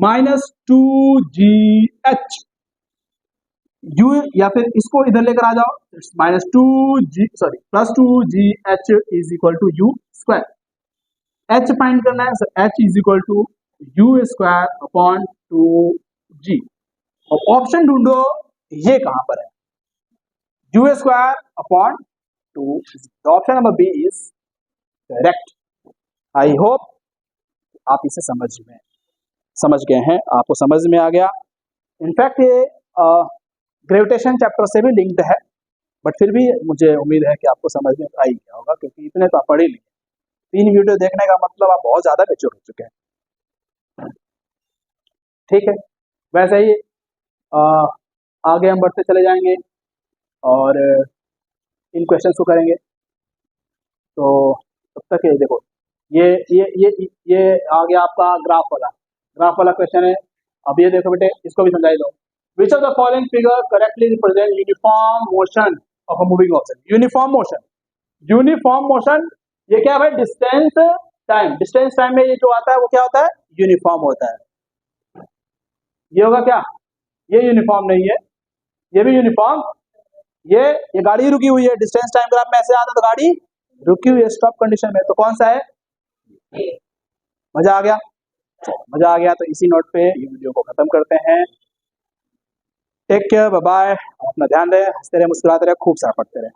minus two G H, U, या फिर इसको इधर लेकर आ जाओ, minus two G, sorry plus two G H is equal to you square, H find करना है, sir H is equal to you square upon two G, और ऑप्शन ढूंढो ये कहां पर है, U square upon two, option number B is correct. I hope आप इसे समझ गए हैं, आपको समझ में आ गया, इनफैक्ट ये ग्रेविटेशन चैप्टर से भी लिंक्ड है, बट फिर भी मुझे उम्मीद है कि आपको समझ में आ ही गया होगा, क्योंकि इतने तो आप पढ़ ही नहीं, तीन वीडियो देखने का मतलब आप बहुत ज्यादा मैच्योर हो चुके हैं, ठीक है, वैसे ही आगे हम बढ़ते चले जाएंगे और इन क्वेश्चंस को करेंगे। तो तब तक ये देखो, ये आ गया आपका ग्राफ वाला क्वेश्चन है। अब ये देखो बेटे, इसको भी समझाई दो। Which of the following figure correctly represent uniform motion of a moving object? Uniform motion ये क्या है भाई? डिस्टेंस टाइम में ये जो आता है वो क्या होता है? यूनिफॉर्म होता है। ये होगा क्या? ये यूनिफॉर्म नहीं है, ये भी यूनिफॉर्म। ये गाड़ी रुकी हुई है, डिस्टेंस टाइम ग्राफ में ऐसे आता तो गाड़ी रुकी हुई है स्टॉप कंडीशन में, तो कौन सा है? मजा आ गया? मजा आ गया तो इसी नोट पे ये वीडियो को खत्म करते हैं। Take care, bye bye. अपना ध्यान रहे, हंसते रहे, मुस्कुराते रहे, खूब सारा पढ़ते रहे।